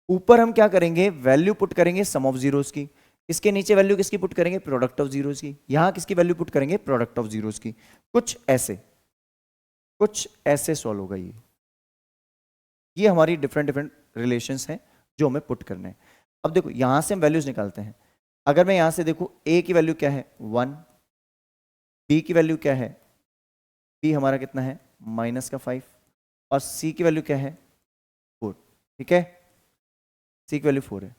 ऊपर हम क्या करेंगे, वैल्यू पुट करेंगे सम ऑफ जीरोस की, इसके नीचे वैल्यू किसकी पुट करेंगे, प्रोडक्ट ऑफ जीरोस की, यहां किसकी वैल्यू पुट करेंगे, प्रोडक्ट ऑफ जीरोस की। कुछ ऐसे सॉल्व होगा ये हमारी डिफरेंट रिलेशंस हैं जो हमें पुट करने हैं। अब देखो यहां से हम वैल्यूज निकालते हैं। अगर मैं यहां से देखूं, ए की वैल्यू क्या है 1, बी की वैल्यू क्या है, बी हमारा कितना है -5, और सी की वैल्यू क्या है 4। ठीक है, सी की वैल्यू 4 है।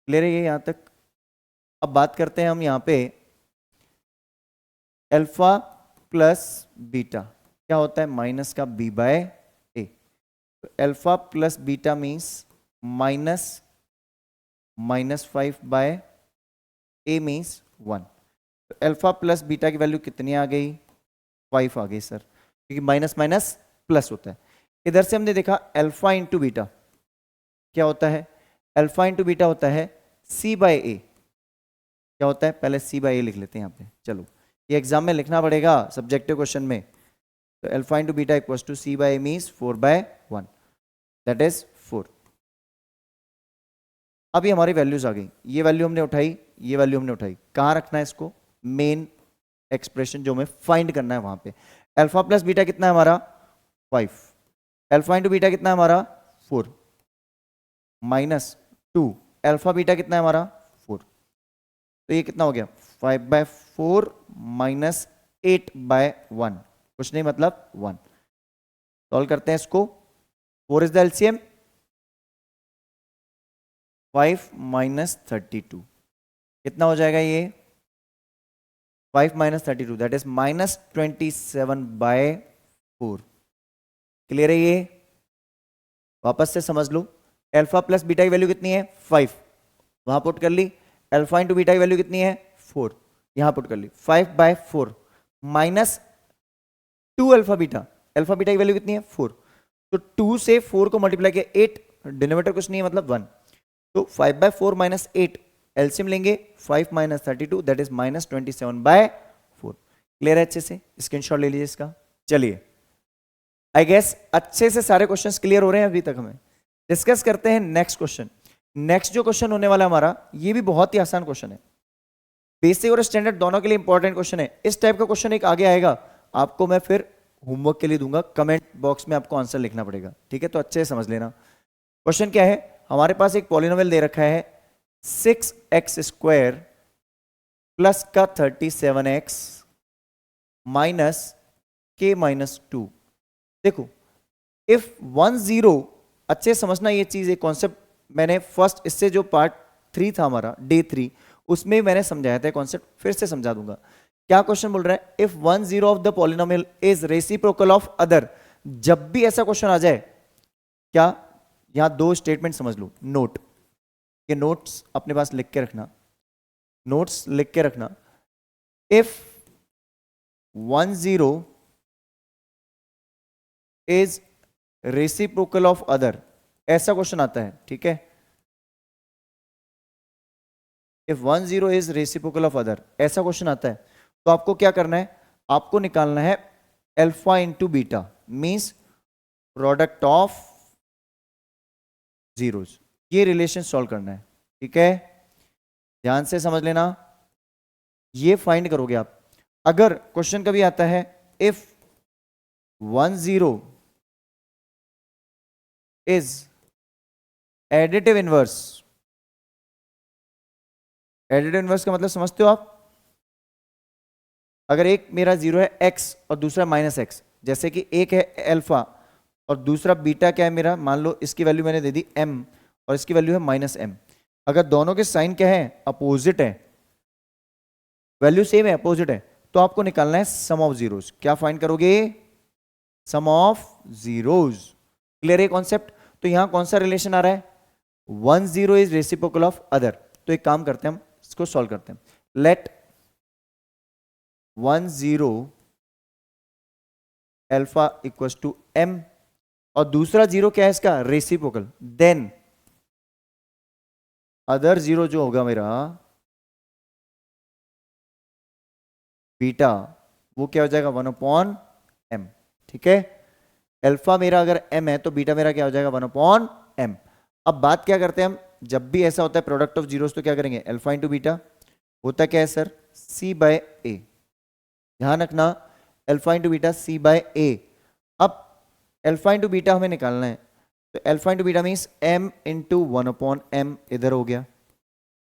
क्लियर है ये यहां तक। अब बात करते हैं हम यहां पे अल्फा प्लस बीटा क्या होता है, माइनस का b बाय ए। तो अल्फा प्लस बीटा मीन्स -5/, ए मीन्स 1। तो अल्फा प्लस बीटा की वैल्यू कितनी आ गई, 5 आ गई सर, क्योंकि माइनस माइनस प्लस होता है। इधर से हमने देखा अल्फा इंटू बीटा क्या होता है, अल्फा इंटू बीटा होता है c बाय ए। क्या होता है, पहले c बाय ए लिख लेते हैं यहाँ पे, चलो ये एग्जाम में लिखना पड़ेगा सब्जेक्टिव क्वेश्चन में। तो alpha into beta equals to c by A means 4/1, that is 4। अब ये हमारी वैल्यूज आ गई, ये वैल्यू हमने उठाई, ये वैल्यू हमने उठाई, कहाँ रखना है इसको, मेन एक्सप्रेशन जो हमें फाइंड करना है वहां पे। अल्फा प्लस बीटा कितना है हमारा 5, अल्फा इंटू बीटा कितना है हमारा 4 -2, अल्फा बीटा कितना है हमारा 4। तो ये कितना हो गया 5/4 -8/1, कुछ नहीं मतलब 1। सॉल्व करते हैं इसको, 4 इज द एलसीएम, 5 - 32 कितना हो जाएगा ये 5 - 32 दैट इज -27/4। क्लियर है ये, वापस से समझ लो। अल्फा प्लस बीटा की वैल्यू कितनी है 5, वहां पुट कर ली। अल्फा इंटू बीटा की वैल्यू कितनी है 4, यहां पुट कर ली 5/4 minus 2 alpha beta, alpha beta की वैल्यू कितनी है 4, तो 2 से 4 को मल्टीप्लाई किया 8, डिनोमिनेटर कुछ नहीं है मतलब 1, तो 5/4 माइनस 8 एलसीएम लेंगे 5 minus 32 that is minus 27/4। Clear है अच्छे से, स्क्रीनशॉट ले लीजिए इसका। चलिए आई गेस अच्छे से सारे क्वेश्चंस क्लियर हो रहे हैं अभी तक। हमें डिस्कस करते हैं नेक्स्ट क्वेश्चन। नेक्स्ट जो क्वेश्चन होने वाला हमारा, ये भी बहुत ही आसान क्वेश्चन है, बेसिक और स्टैंडर्ड दोनों के लिए इंपॉर्टेंट क्वेश्चन है। इस टाइप का क्वेश्चन एक आगे आएगा, आपको मैं फिर होमवर्क के लिए दूंगा, कमेंट बॉक्स में आपको आंसर लिखना पड़ेगा, ठीक है, तो अच्छे से समझ लेना। क्वेश्चन क्या है, हमारे पास एक पॉलिनोमियल दे रखा है 6x² प्लस का 37x माइनस k माइनस 2। देखो इफ 1 0, अच्छे समझना ये चीज, एक कॉन्सेप्ट मैंने फर्स्ट, इससे जो पार्ट 3 था हमारा डे 3, उसमें मैंने समझाया था कॉन्सेप्ट, फिर से समझा दूंगा। क्या क्वेश्चन बोल रहा है, if 1 0 of the polynomial is reciprocal of other. जब भी ऐसा क्वेश्चन आ जाए, क्या, यहां 2 स्टेटमेंट समझ लो, नोट, ये नोट्स अपने पास लिख के रखना, नोट्स लिख के रखना। If 1 0 is reciprocal of other, ऐसा क्वेश्चन आता है, ठीक है। If 1 0 is reciprocal of other, ऐसा क्वेश्चन आता है, तो आपको क्या करना है, आपको निकालना है alpha into beta, means product of zeros. ये रिलेशन सॉल्व करना है, ठीक है, ध्यान से समझ लेना, ये फाइंड करोगे आप। अगर क्वेश्चन कभी आता है if 1 0 is additive inverse, additive inverse का मतलब समझते हो आप, अगर एक मेरा 0 है x और दूसरा माइनस x, जैसे कि एक है अल्फा और दूसरा बीटा क्या है मेरा, मान लो इसकी वैल्यू मैंने दे दी m और इसकी वैल्यू है माइनस m, अगर दोनों के साइन क्या है, अपोजिट है, वैल्यू सेम है अपोजिट है, तो आपको निकालना है सम ऑफ जीरोस। क्या फाइंड करोगे, सम ऑफ जीरोस। क्लियर है कॉन्सेप्ट। तो यहां कौन सा रिलेशन आ रहा है, 1 0 इज रेसिप्रोकल ऑफ अदर। तो एक काम करते हैं, हम इसको सॉल्व करते हैं। Let 1 0 alpha equals to m और दूसरा 0 क्या है इसका, रेसिप्रोकल, देन अदर 0 जो होगा मेरा बीटा, वो क्या हो जाएगा 1/m, ठीक है। अल्फा मेरा अगर m है तो बीटा मेरा क्या हो जाएगा 1/m। अब बात क्या करते हैं हम, जब भी ऐसा होता है प्रोडक्ट ऑफ जीरोस, तो क्या करेंगे, अल्फा इंटू बीटा, होता क्या है सर, c/a, ध्यान रखना, अल्फा इंटू बीटा c/a। अब अल्फा इंटू बीटा हमें निकालना है, तो alpha into beta means m into 1/m इधर हो गया,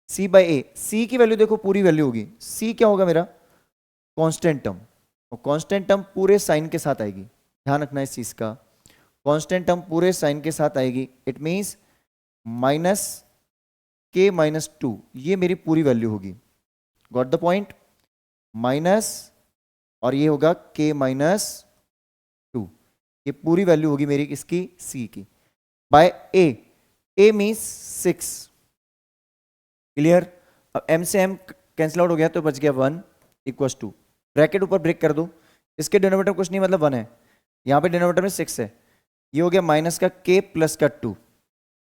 c/a, c की वैल्यू देखो पूरी वैल्यू होगी, c क्या होगा मेरा, कांस्टेंट टर्म, और कांस्टेंट टर्म पूरे साइन के साथ आएगी, ध्यान रखना इस चीज का, कांस्टेंट टर्म पूरे साइन के साथ आएगी, it means minus k minus 2, ये मेरी पूरी वैल्यू होगी, गॉट द पॉइंट, माइनस और ये होगा k माइनस 2, ये पूरी वैल्यू होगी मेरी किसकी, c की, बाय a मीन्स 6। क्लियर। अब m से m कैंसिल आउट हो गया तो बच गया 1 इक्वल्स टू, ब्रैकेट ऊपर ब्रेक कर दो, इसके डिनोमिनेटर कुछ नहीं मतलब 1 है, यहां पे डिनोमिनेटर में 6 है, ये हो गया माइनस का k प्लस का 2।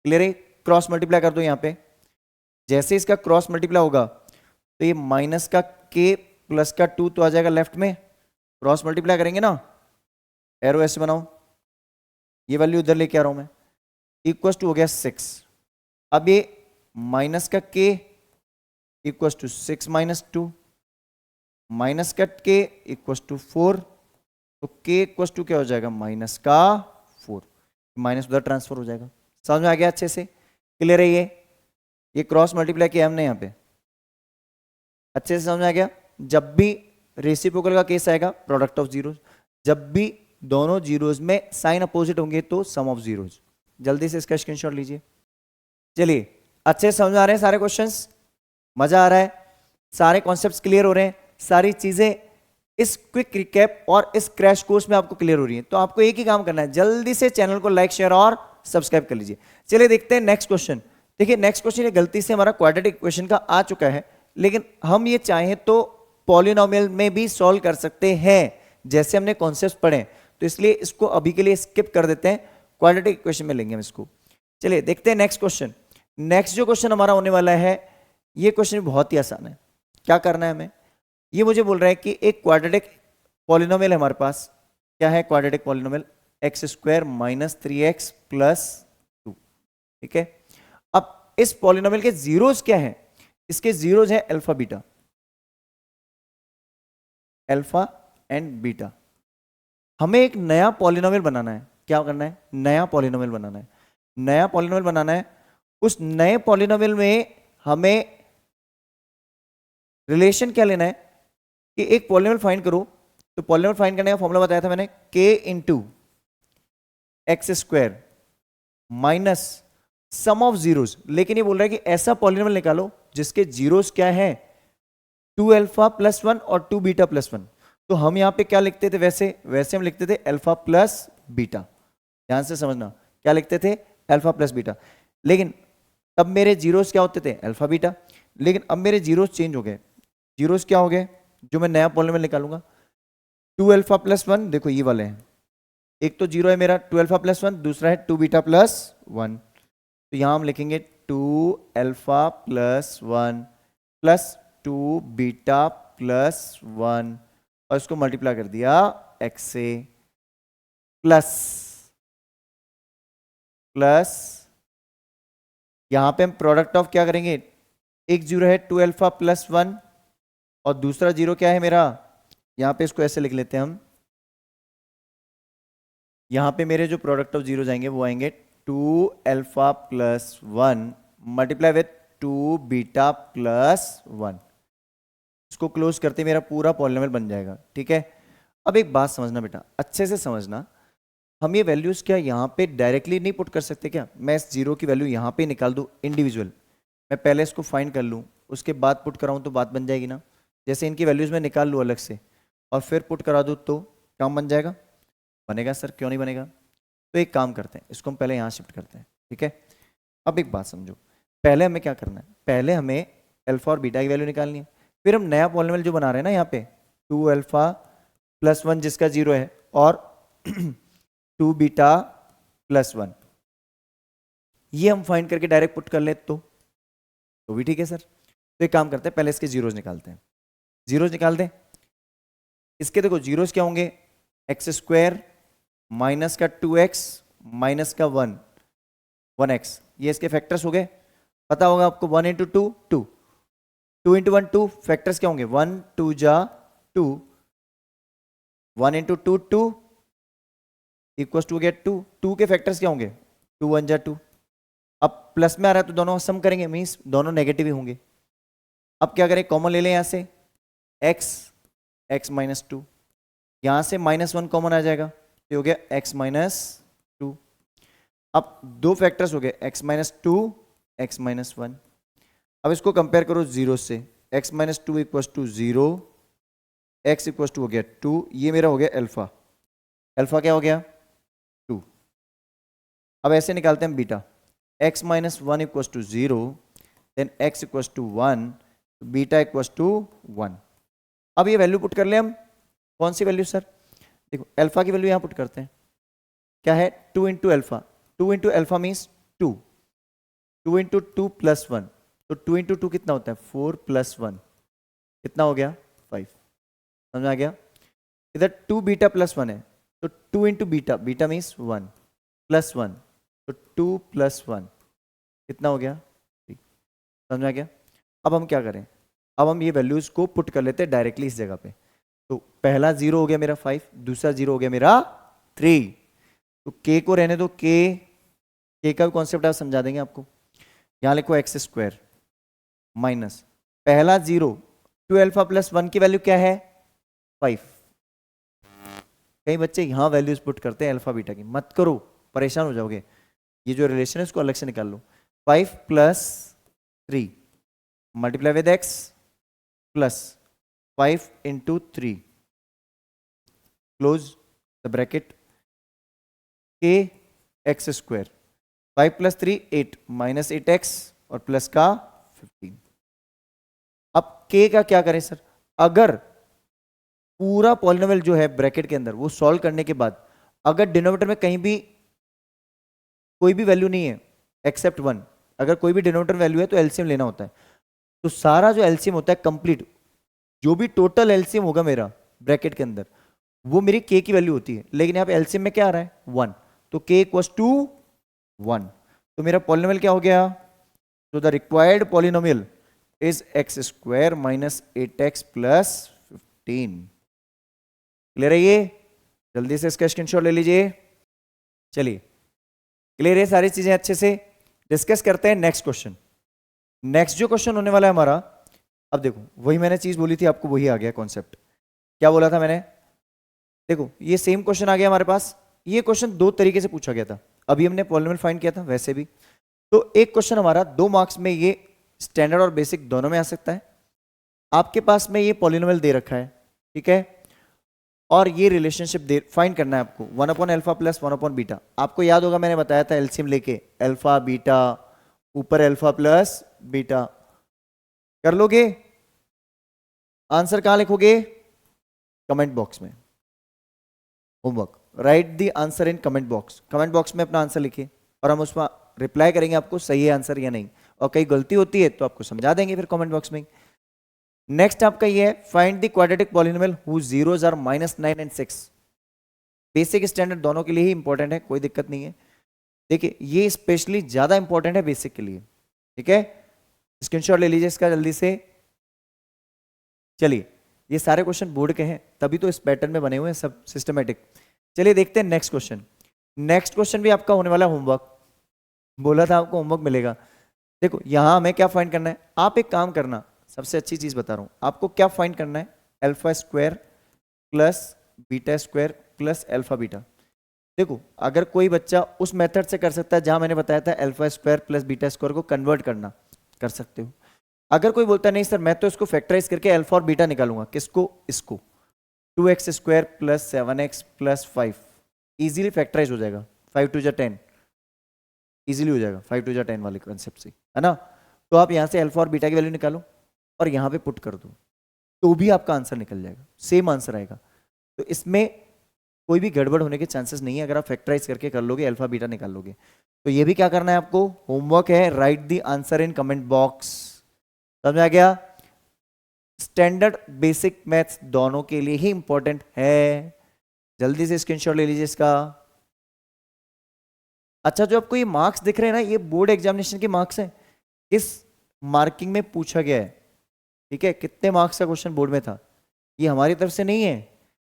क्लियर है, क्रॉस मल्टीप्लाई कर दो यहां पे, जैसे इसका क्रॉस मल्टीप्लाई होगा तो ये माइनस का k प्लस का 2 तो आ जाएगा लेफ्ट में, क्रॉस मल्टीप्लाई करेंगे ना, एरो ऐसे बनाओ, ये वैल्यू उधर लेके आ रहा हूं मैं, इक्वल्स टू हो गया 6। अब ये माइनस का k equals to 6 minus 2, minus का k इक्वल्स टू 4, तो k इक्वल्स टू क्या हो जाएगा, माइनस का 4, माइनस उधर ट्रांसफर हो जाएगा। समझ में आ गया अच्छे से, क्लियर है ये क्रॉस मल्टीप्लाई किया हमने यहाँ पे, अच्छे से समझ में आ गया। जब भी रेसिप्रोकल का केस आएगा, प्रोडक्ट ऑफ जीरोस, जब भी दोनों जीरोस में साइन अपोजिट होंगे तो सम ऑफ जीरोस। जल्दी से इसका स्क्रीनशॉट लीजिए। चलिए, अच्छे से समझ आ रहे हैं सारे क्वेश्चंस, मजा आ रहा है, सारे कॉन्सेप्ट्स क्लियर हो रहे हैं, सारी चीजें इस क्विक रिकैप और इस क्रैश कोर्स में आपको क्लियर हो रही है। तो आपको एक ही काम करना है, जल्दी से चैनल को लाइक शेयर और सब्सक्राइब कर लीजिए। चलिए देखते हैं नेक्स्ट क्वेश्चन। देखिए नेक्स्ट क्वेश्चन, ये गलती से हमारा क्वाड्रेटिक इक्वेशन का आ चुका है, लेकिन हम ये चाहें तो पॉलिनोमियल में भी सॉल्व कर सकते हैं, जैसे हमने कॉन्सेप्ट पढ़े, तो इसलिए इसको अभी के लिए स्किप कर देते हैं, क्वाड्रेटिक इक्वेशन में लेंगे हम इसको। चलिए देखते हैं नेक्स्ट क्वेश्चन। नेक्स्ट जो क्वेश्चन हमारा होने वाला है, ये क्वेश्चन बहुत ही आसान है। क्या करना है हमें, ये मुझे बोल रहा है कि एक क्वाड्रेटिक पॉलिनोमियल है हमारे पास। क्या है quadratic polynomial? X square minus 3x plus 2। ठीक है, अब इस पॉलिनोमियल के जीरोस क्या है? इसके जीरोस है alpha beta, alpha and beta. हमें एक नया पॉलिनोमियल बनाना है। क्या करना है? नया पॉलिनोमियल बनाना है। नया पॉलिनोमियल बनाना है। उस नए पॉलिनोमियल में हमें रिलेशन क्या लेना है कि एक पॉलिनोमियल फाइंड करो। तो पॉलिनोमियल फाइंड करने का फॉर्मूला बताया था मैंने, k into x square minus sum of zeros. लेकिन ये बोल रहा है कि ऐसा पॉलिनोमियल निकालो जिसके जीरोस क्या है? 2 अल्फा प्लस 1 और 2 बीटा प्लस 1। तो हम यहां पे क्या लिखते थे? वैसे हम लिखते थे अल्फा प्लस बीटा। ध्यान से समझना, क्या लिखते थे? Alpha plus beta. लेकिन अब मेरे जीरोस क्या होते थे? Alpha beta. लेकिन अब मेरे जीरोस चेंज हो गए। जीरोस क्या हो गए जो मैं नया पॉलिनोमियल निकालूंगा? 2 अल्फा प्लस 1, देखो ये वाले हैं। एक तो जीरो है मेरा 2 अल्फा प्लस 1, दूसरा है 2 बीटा प्लस 1। तो यहां हम लिखेंगे 2 alpha plus 1 plus 2 beta plus 1, और इसको मल्टीप्लाई कर दिया x से, प्लस प्लस यहां पे हम प्रोडक्ट ऑफ क्या करेंगे? एक जीरो है 2 अल्फा प्लस 1 और दूसरा जीरो क्या है मेरा? यहां पे इसको ऐसे लिख लेते हैं हम। यहां पे मेरे जो प्रोडक्ट ऑफ जीरो जाएंगे वो आएंगे 2 alpha plus 1 multiply with 2 beta plus 1। इसको क्लोज करते मेरा पूरा पॉलिनोमियल बन जाएगा। ठीक है, अब एक बात समझना बेटा, अच्छे से समझना। हम ये वैल्यूज क्या यहाँ पे डायरेक्टली नहीं पुट कर सकते क्या? मैं इस जीरो की वैल्यू यहाँ पे निकाल दूँ इंडिविजुअल, मैं पहले इसको फाइंड कर लूँ, उसके बाद पुट कराऊँ तो बात बन जाएगी ना। जैसे इनकी वैल्यूज मैं निकाल लूँ अलग से और फिर पुट करा दूँ तो काम बन जाएगा? बनेगा सर, क्यों नहीं बनेगा? तो एक काम करते हैं, इसको हम पहले यहाँ शिफ्ट करते हैं। ठीक है, अब एक बात समझो, पहले हमें क्या करना है? पहले हमें अल्फा और बीटा की वैल्यू निकालनी है। फिर हम नया पॉलिनोमियल जो बना रहे हैं ना यहाँ पे, 2 अल्फा प्लस 1 जिसका जीरो है और 2 बीटा प्लस 1, ये हम फाइंड करके डायरेक्ट पुट कर ले तो भी ठीक है सर। तो एक काम करते हैं, पहले इसके जीरोस निकालते हैं। जीरोस निकाल दें इसके। देखो जीरोस क्या होंगे? एक्स स्क्वायर माइनस का 2x माइनस का 1x, ये इसके फैक्टर्स हो गए। पता होगा आपको 1 इंटू 2 2, 2 इंटू 1 2, फैक्टर्स क्या होंगे? 1 2 जा 2, 1 इंटू 2 2 इक्वल टू गया 2, 2 के फैक्टर्स क्या होंगे? 2 1 जा 2। अब प्लस में आ रहा है तो दोनों सम करेंगे, मीन्स दोनों नेगेटिव ही होंगे। अब क्या करें? कॉमन ले लें यहां से, x माइनस 2, यहां से -1 कॉमन आ जाएगा तो हो गया x माइनस 2। अब दो फैक्टर्स हो गए, x माइनस 2 x माइनस 1। अब इसको कंपेयर करो जीरो से, x minus 2 equal to 0, x equal to हो गया 2, ये मेरा हो गया अल्फा। अल्फा क्या हो गया? 2। अब ऐसे निकालते हैं beta, x minus 1 equal to 0, then x equal to 1, beta equal to 1। अब ये वैल्यू पुट कर ले हम। कौन सी वैल्यू सर? देखो अल्फा की वैल्यू यहां पुट करते हैं। क्या है? 2 into alpha, 2 into alpha means 2, 2 into 2 plus 1, तो 2 इंटू 2 कितना होता है? 4 प्लस 1 कितना हो गया? 5। समझ आ गया? इधर 2 बीटा प्लस 1 है तो 2 into beta, beta means 1 plus 1, तो 2 प्लस 1 कितना हो गया? 3। समझ आ गया? अब हम क्या करें? अब हम ये वैल्यूज को पुट कर लेते हैं डायरेक्टली इस जगह पे। तो पहला जीरो हो गया मेरा 5, दूसरा जीरो हो गया मेरा 3। तो k को रहने दो, k का कॉन्सेप्ट आप समझा देंगे आपको। यहां लिखो एक्स स्क्वायर माइनस पहला जीरो 2 अल्फा प्लस 1 की वैल्यू क्या है? 5। कई बच्चे यहां वैल्यूज पुट करते हैं अल्फा बीटा की, मत करो, परेशान हो जाओगे। ये जो रिलेशन है इसको अलग से निकाल लो। 5 plus 3 multiply with x plus 5 into 3 close the bracket, k x square 5 plus 3 8 minus 8x और प्लस का 15। अब k का क्या करें सर, अगर पूरा पॉलिनोमियल जो है ब्रैकेट के अंदर वो सॉल्व करने के बाद अगर डिनोमिनेटर में कहीं भी कोई भी वैल्यू नहीं है एक्सेप्ट 1, अगर कोई भी डिनोमिनेटर वैल्यू है तो एलसीएम लेना होता है। तो सारा जो एलसीएम होता है कंप्लीट, जो भी टोटल एलसीएम होगा मेरा ब्रैकेट के अंदर, वो मेरी k की वैल्यू होती है। लेकिन यहाँ पे एलसीएम में क्या आ रहा है 1, तो k इक्वल्स टू 1, तो मेरा पॉलिनोमियल क्या हो गया, तो the required polynomial is x square minus 8x plus 15। Clear है ये? जल्दी से इसका स्क्रीनशॉट ले लीजिए। चलिए क्लियर है सारी चीजें, अच्छे से डिस्कस करते हैं नेक्स्ट क्वेश्चन। नेक्स्ट जो क्वेश्चन होने वाला है हमारा, अब देखो वही मैंने चीज बोली थी आपको, वही आ गया कॉन्सेप्ट। क्या बोला था मैंने, देखो ये सेम क्वेश्चन आ गया हमारे पास। ये क्वेश्चन दो तरीके से पूछा गया था, अभी हमने पॉलिनोमियल फाइंड किया था वैसे भी। तो एक क्वेश्चन हमारा 2 मार्क्स में, ये स्टैंडर्ड और बेसिक दोनों में आ सकता है। आपके पास में ये पॉलिनोमियल दे रखा है, ठीक है, और ये रिलेशनशिप फाइंड करना है आपको 1 upon alpha plus 1 upon beta. आपको याद होगा मैंने बताया था एलसीएम लेके अल्फा बीटा, ऊपर अल्फा प्लस बीटा। कर लोगे? आंसर कहां लिखोगे? कमेंट बॉक्स में। Homework, right the answer in comment box. Comment box में अपना आंसर लिखिए और हम उसमें रिप्लाई करेंगे आपको सही है आंसर या नहीं, और कहीं गलती होती है तो आपको समझा देंगे फिर कमेंट बॉक्स में। नेक्स्ट आपका ये है find the quadratic polynomial whose zeros are -9 and 6। Basic standard दोनों के लिए ही इंपॉर्टेंट है, कोई दिक्कत नहीं है। देखिए ये स्पेशली ज्यादा इंपॉर्टेंट है बेसिक के लिए, ठीक है, स्क्रीनशॉट ले लीजिए इसका जल्दी से। चलिए ये सारे क्वेश्चन बोर्ड के हैं, तभी तो इस पैटर्न में बने हुए हैं सब सिस्टमेटिक। चलिए देखते हैं नेक्स्ट क्वेश्चन। नेक्स्ट क्वेश्चन भी आपका होने वाला है होमवर्क, बोला था आपको होमवर्क मिलेगा। देखो यहां हमें क्या फाइंड करना है, आप एक काम करना, सबसे अच्छी चीज बता रहा हूं आपको, क्या फाइंड करना है, alpha square plus beta square plus alpha beta. देखो अगर कोई बच्चा उस मेथड से कर सकता है जहां मैंने बताया था alpha square plus beta square को कन्वर्ट करना, कर सकते हो। अगर कोई बोलता नहीं सर मैं तो इसको फैक्टराइज करके अल्फा और बीटा निकालूंगा, किसको, इसको 2x square plus 7x plus 5 easily factorize हो जाएगा, 5 2 जा 10 इजीली हो जाएगा, 5 2 जा 10 वाले कॉन्सेप्ट से, है ना। तो आप यहां से अल्फा और बीटा की वैल्यू निकालो और यहां पे पुट कर दो, तो भी आपका आंसर निकल जाएगा, सेम आंसर आएगा। तो इसमें कोई भी गड़बड़ होने के चांसेस नहीं है अगर आप फैक्टराइज करके कर लोगे, अल्फा बीटा निकाल लोगे। तो ये भी क्या करना है आपको, होमवर्क है, right the answer in comment box. समझ आ गया? स्टैंडर्ड बेसिक मैथ्स दोनों के लिए ही इंपॉर्टेंट है, जल्दी से स्क्रीनशॉट ले लीजिए इसका। अच्छा जो आपको ये मार्क्स दिख रहे हैं ना, ये बोर्ड एग्जामिनेशन के मार्क्स हैं, इस मार्किंग में पूछा गया है, ठीक है, कितने मार्क्स का क्वेश्चन बोर्ड में था, ये हमारी तरफ से नहीं है,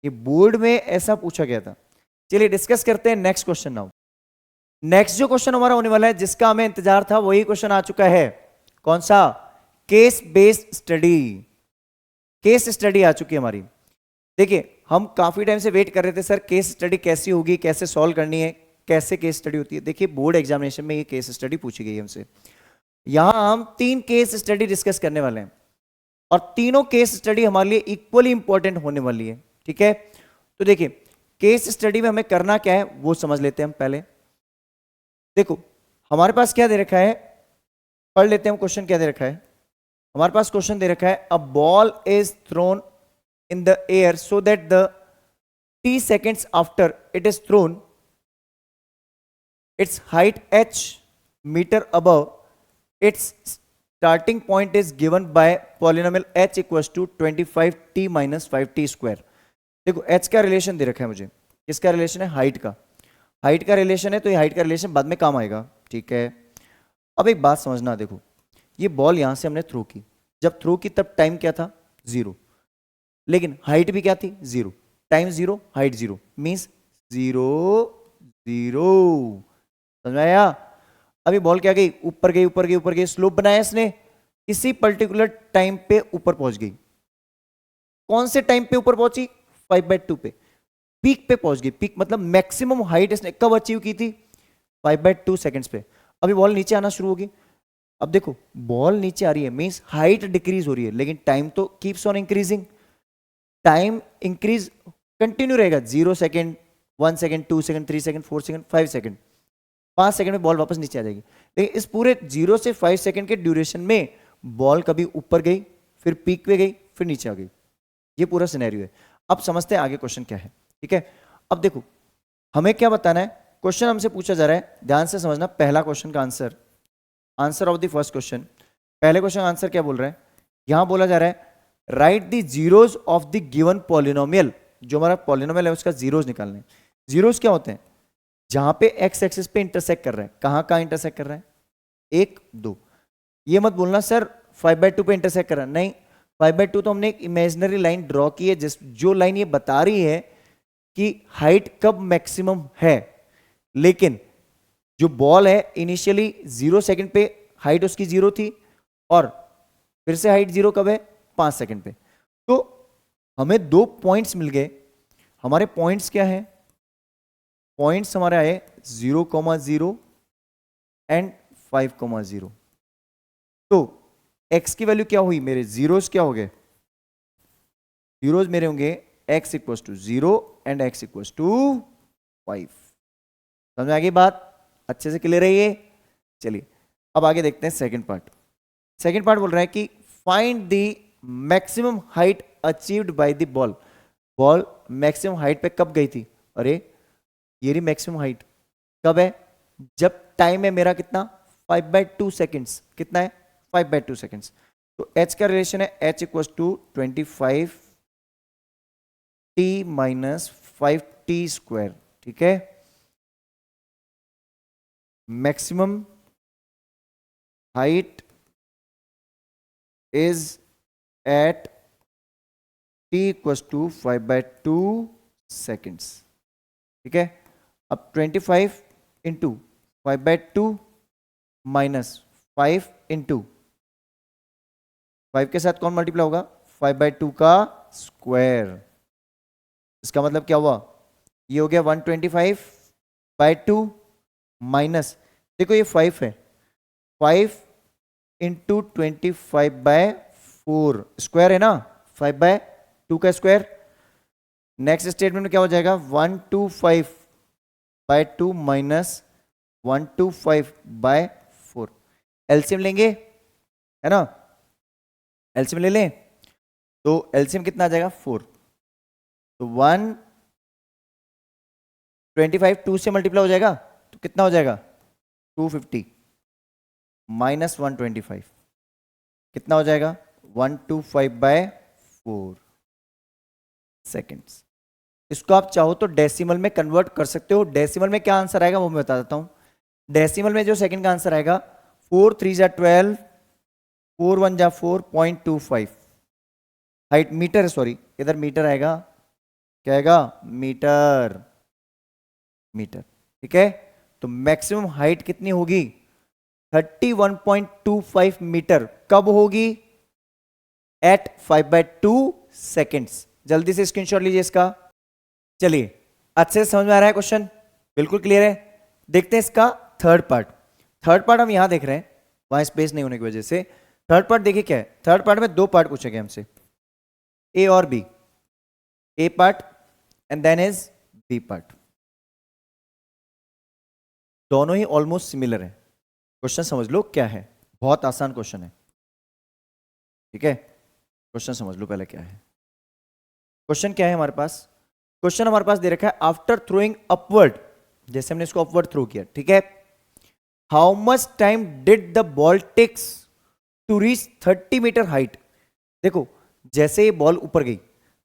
ये बोर्ड में ऐसा पूछा गया था। चलिए डिस्कस करते हैं नेक्स्ट क्वेश्चन नाउ। नेक्स्ट जो क्वेश्चन हमारा होने वाला है, जिसका हमें इंतजार था, वही क्वेश्चन आ चुका है। कौन सा? Case based study. Case study आ चुकी है हमारी। देखिए हम काफी टाइम से वेट कर रहे थे सर केस स्टडी कैसी होगी, कैसे सॉल्व करनी है, कैसे केस स्टडी होती है। देखिए बोर्ड एग्जामिनेशन में ये केस स्टडी पूछी गई है हमसे। यहां हम 3 केस स्टडी डिस्कस करने वाले हैं और तीनों केस स्टडी हमारे लिए इक्वली इंपॉर्टेंट होने वाली है, ठीक है। तो देखिए केस स्टडी में हमें करना क्या है वो समझ लेते हैं हम पहले। देखो हमारे पास क्या दे रखा है, पढ़ लेते हैं हम क्वेश्चन क्या दे रखा है। हमारे पास क्वेश्चन दे रखा है, a ball is thrown in the air so that the t seconds after it is thrown its height h meter above its starting point is given by polynomial h equals to 25t minus 5t square। देखो h का relation दे रखा है मुझे, किसका relation है, height का। Height का relation है तो ये हाइट का रिलेशन बाद में काम आएगा, ठीक है। अब एक बात समझना, देखो ये बॉल यहां से हमने थ्रो की, जब थ्रो की तब टाइम क्या था 0, लेकिन हाइट भी क्या थी 0, टाइम 0 हाइट 0 मीन्स 0 0। समझ में आया? अभी बॉल क्या गई, ऊपर गई ऊपर गई ऊपर गई, स्लोप बनाया इसने, किसी पर्टिकुलर टाइम पे ऊपर पहुंच गई। कौन से टाइम पे ऊपर पहुंची, 5/2 पे, पीक पे पहुंच गई। पीक मतलब मैक्सिमम हाइट इसने कब अचीव की थी, 5/2 सेकंड्स पे। अभी बॉल नीचे आना शुरू होगी। अब देखो बॉल नीचे आ रही है मीन्स हाइट डिक्रीज हो रही है, लेकिन टाइम तो keeps on increasing. Time increase continue रहेगा, 0 second 1 second 2 second 3 second 4 second 5 second, 5 second में बॉल वापस नीचे आ जाएगी। लेकिन इस पूरे 0 से 5 सेकंड के ड्यूरेशन में बॉल कभी ऊपर गई फिर पीक पे गई, फिर नीचे आ गई। ये पूरा सिनेरियो है। अब समझते हैं आगे क्वेश्चन क्या है। ठीक है, अब देखो हमें क्या बताना है। क्वेश्चन हमसे पूछा जा रहा है, ध्यान से समझना। पहला क्वेश्चन का answer, answer of the first question, पहले क्वेश्चन का आंसर क्या बोल रहा है, यहां बोला जा रहा है right the zeros of the given polynomial. जो हमारा पॉलिनोमियल है उसका जीरोज निकालने। जीरोज क्या होते हैं, जहां पे एक्स एक्सिस पे इंटरसेक्ट कर रहा है। कहां इंटरसेक्ट कर रहा है, 1 2। ये मत बोलना सर 5/2 पे इंटरसेक्ट कर रहा है, नहीं। 5/2 तो हमने एक इमेजिनरी लाइन ड्रॉ की है, जो लाइन ये बता रही है कि हाइट कब मैक्सिमम है। लेकिन जो बॉल है इनिशियली 0 सेकंड पे हाइट उसकी 0 थी, और फिर से हाइट 0 कब है, 5 सेकंड पे। तो हमें 2 पॉइंट्स मिल गए। हमारे पॉइंट्स क्या है, पॉइंट्स हमारे आए 0,0 एंड 5,0। तो x की वैल्यू क्या हुई, मेरे जीरोस क्या हो गए, जीरोस मेरे होंगे x equal to 0 and x equal to 5। समझ में आ गई बात, अच्छे से क्लियर है ये। चलिए अब आगे देखते हैं सेकंड पार्ट। सेकंड पार्ट बोल रहा है कि find the maximum height achieved by the ball. Ball maximum height पे कब गई थी, अरे ये रही मैक्सिमम हाइट, कब है, जब टाइम है मेरा कितना 5/2 सेकेंड्स। कितना है 5/2 सेकेंड्स। तो h का रिलेशन है h equal to 25t minus 5t square. ठीक है, maximum height is at t equal to 5/2 seconds. ठीक है, अब 25 इंटू 5/2 माइनस 5 इंटू 5 के साथ कौन मल्टीप्लाई होगा, 5/2 का स्क्वायर। इसका मतलब क्या हुआ, ये हो गया 125/2 माइनस, देखो ये 5 है, 5 इंटू 25/4 स्क्वायर है ना, 5/2 का स्क्वायर। नेक्स्ट स्टेटमेंट में क्या हो जाएगा, 125/2 माइनस 125/4। एलसीएम लेंगे है ना, एलसीएम ले लें, तो एलसीएम कितना आ जाएगा 4। तो 125 2 से मल्टीप्लाई हो जाएगा, तो कितना हो जाएगा 250 माइनस 125 कितना हो जाएगा 125/4 सेकेंड्स। इसको आप चाहो तो डेसिमल में कन्वर्ट कर सकते हो। डेसिमल में क्या आंसर आएगा वो मैं बता देता हूं। डेसिमल में जो सेकंड का आंसर आएगा 4 3 जा 12, 4 1 जा 4.25। हाइट मीटर है, सॉरी इधर मीटर आएगा, क्या आएगा मीटर, मीटर। ठीक है, तो मैक्सिमम हाइट कितनी होगी 31.25 मीटर। कब होगी, एट 5/2 सेकेंड्स। जल्दी से स्क्रीनशॉट लीजिए इसका। चलिए अच्छे से समझ में आ रहा है क्वेश्चन, बिल्कुल क्लियर है। देखते हैं इसका थर्ड पार्ट। थर्ड पार्ट हम यहां देख रहे हैं, वहां स्पेस नहीं होने की वजह से। थर्ड पार्ट देखिए क्या है, थर्ड पार्ट में 2 पार्ट पूछे गए हमसे, ए और B. A part and then is B part. दोनों ही ऑलमोस्ट सिमिलर है। क्वेश्चन समझ लो क्या है, बहुत आसान क्वेश्चन है। ठीक है, क्वेश्चन समझ लो पहले क्या है। क्वेश्चन क्या है हमारे पास, क्वेश्चन हमारे पास दे रखा है आफ्टर थ्रोइंग अपवर्ड, जैसे हमने इसको अपवर्ड थ्रो किया। ठीक है, how much time did the ball takes to reach 30 metre height. देखो जैसे ये बॉल ऊपर गई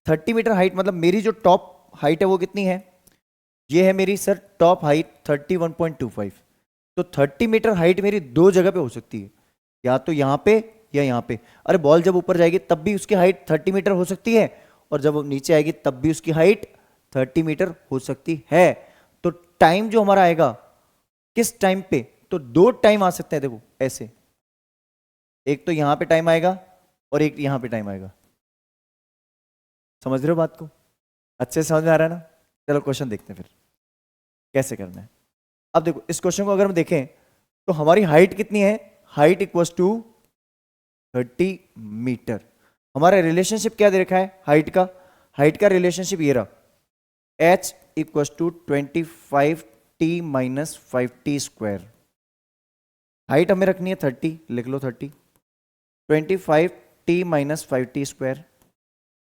30 मीटर हाइट, मतलब मेरी जो टॉप हाइट है वो कितनी है, ये है मेरी सर टॉप हाइट 31.25। तो 30 मीटर हाइट मेरी 2 जगह पे हो सकती है, या तो यहां पे या यहां पे। अरे बॉल जब ऊपर जाएगी तब भी उसकी हाइट 30 मीटर हो सकती है, और जब वो नीचे आएगी तब भी उसकी हाइट 30 मीटर हो सकती है। तो टाइम जो हमारा आएगा किस टाइम पे, तो 2 टाइम आ सकते हैं। देखो ऐसे, एक तो यहां पे टाइम आएगा और एक यहां पे टाइम आएगा। समझ रहे हो बात को, अच्छे से समझ में आ रहा है ना। चलो क्वेश्चन देखते हैं फिर कैसे करना है। अब देखो इस क्वेश्चन को अगर हम देखें तो हमारी हाइट कितनी है, हाइट इक्वल्स टू 30 मीटर। हमारा रिलेशनशिप क्या दे रखा है हाइट का, हाइट का रिलेशनशिप ये रहा, h equals to 25t minus 5t square. Height हमें रखनी है 30, लिख लो 30, 25t टी माइनस 5t²।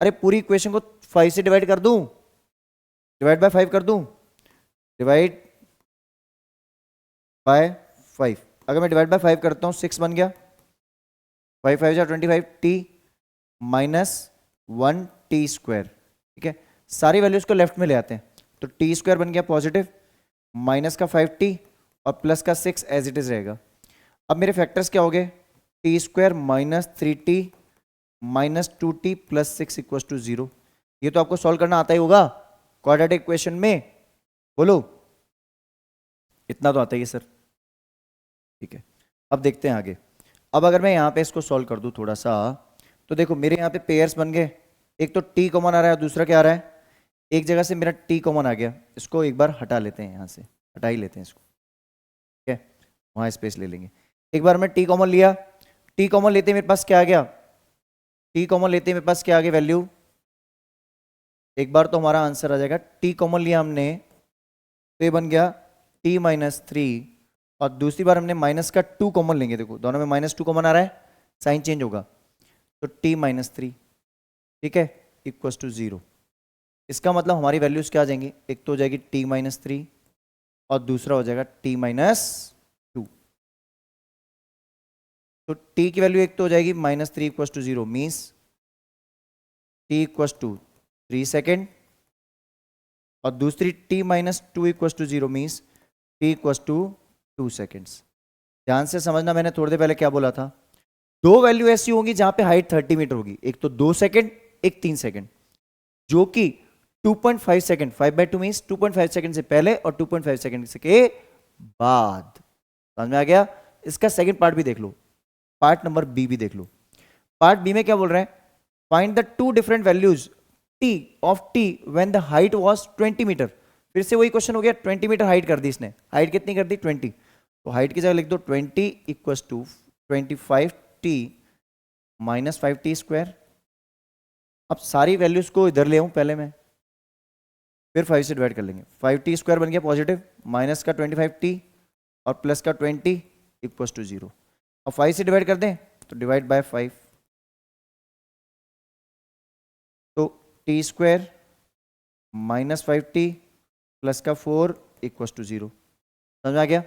अरे पूरी इक्वेशन को 5 से डिवाइड कर दूं, डिवाइड बाय 5 कर दूं, डिवाइड बाय 5। अगर मैं डिवाइड बाय 5 करता हूं 6 बन गया, 5 5 जा 25 टी माइनस 1t²। ठीक है, सारी वैल्यूज को लेफ्ट में ले आते हैं, तो t² बन गया पॉजिटिव, माइनस का 5t और प्लस का 6 एज इट इज रहेगा। अब मेरे फैक्टर्स क्या हो गए, t² minus 3t minus 2t plus 6 equal to 0। ये तो आपको सॉल्व करना आता ही होगा क्वाड्रेटिक इक्वेशन में, बोलो इतना तो आता ही है सर। ठीक है, अब देखते हैं आगे। अब अगर मैं यहां पे इसको सॉल्व कर दूं थोड़ा सा, तो देखो मेरे यहाँ पे पेयर्स बन गए, एक तो t कॉमन आ रहा है और दूसरा क्या आ रहा है, एक जगह से मेरा t कॉमन आ गया, इसको एक बार हटा लेते हैं, यहां से हटा ही लेते हैं इसको। ठीक है, वहां स्पेस ले लेंगे। एक बार मैं t कॉमन लिया, t कॉमन लेते मेरे पास क्या आ गया, t कॉमन लेते मेरे पास क्या आ गया वैल्यू, एक बार तो हमारा आंसर आ जाएगा, t कॉमन लिया हमने तो ये बन गया t माइनस 3, और दूसरी बार हमने माइनस का 2 कॉमन लेंगे, देखो दोनों में -2 कॉमन आ रहा है, साइन चेंज होगा, तो t माइनस 3, ठीक है, इक्वल टू 0। इसका मतलब हमारी वैल्यूज क्या आ जाएंगी, एक तो हो जाएगी t माइनस 3 और दूसरा हो जाएगा t माइनस 2। तो t की वैल्यू एक तो हो जाएगी -3 equal to 0, means t equal to 3 second, और दूसरी t minus 2 equal to 0 means t equal to 2 seconds. ध्यान से समझना, मैंने थोड़ी देर पहले क्या बोला था, दो वैल्यू ऐसी होंगी जहां पे हाइट 30 मीटर होगी, एक तो 2 सेकेंड, एक 3 सेकेंड, जो कि 2.5 सेकेंड, 5/2 मीन्स 2.5 सेकेंड से पहले और 2.5 सेकेंड से के बाद। समझ में आ गया। इसका सेकेंड पार्ट भी देख लो, पार्ट नंबर बी भी देख लो। पार्ट बी में क्या बोल रहे हैं, find the two different values t of t when the height was 20 metre. फिर से वही क्वेश्चन हो गया, 20 मीटर हाइट कर दी इसने, हाइट कितनी कर दी 20, तो हाइट की जगह लिख दो 20 equal to 25t minus 5t²। अब सारी वैल्यूज को इधर ले आऊं पहले मैं, फिर 5 से डिवाइड कर लेंगे, 5t² बन गया पॉजिटिव, माइनस का 25t और प्लस का 20 इक्वल टू 0। अब 5 से डिवाइड कर दें तो डिवाइड बाय 5, तो t² माइनस 5t प्लस का 4 इक्वल टू 0। समझ में आ गया।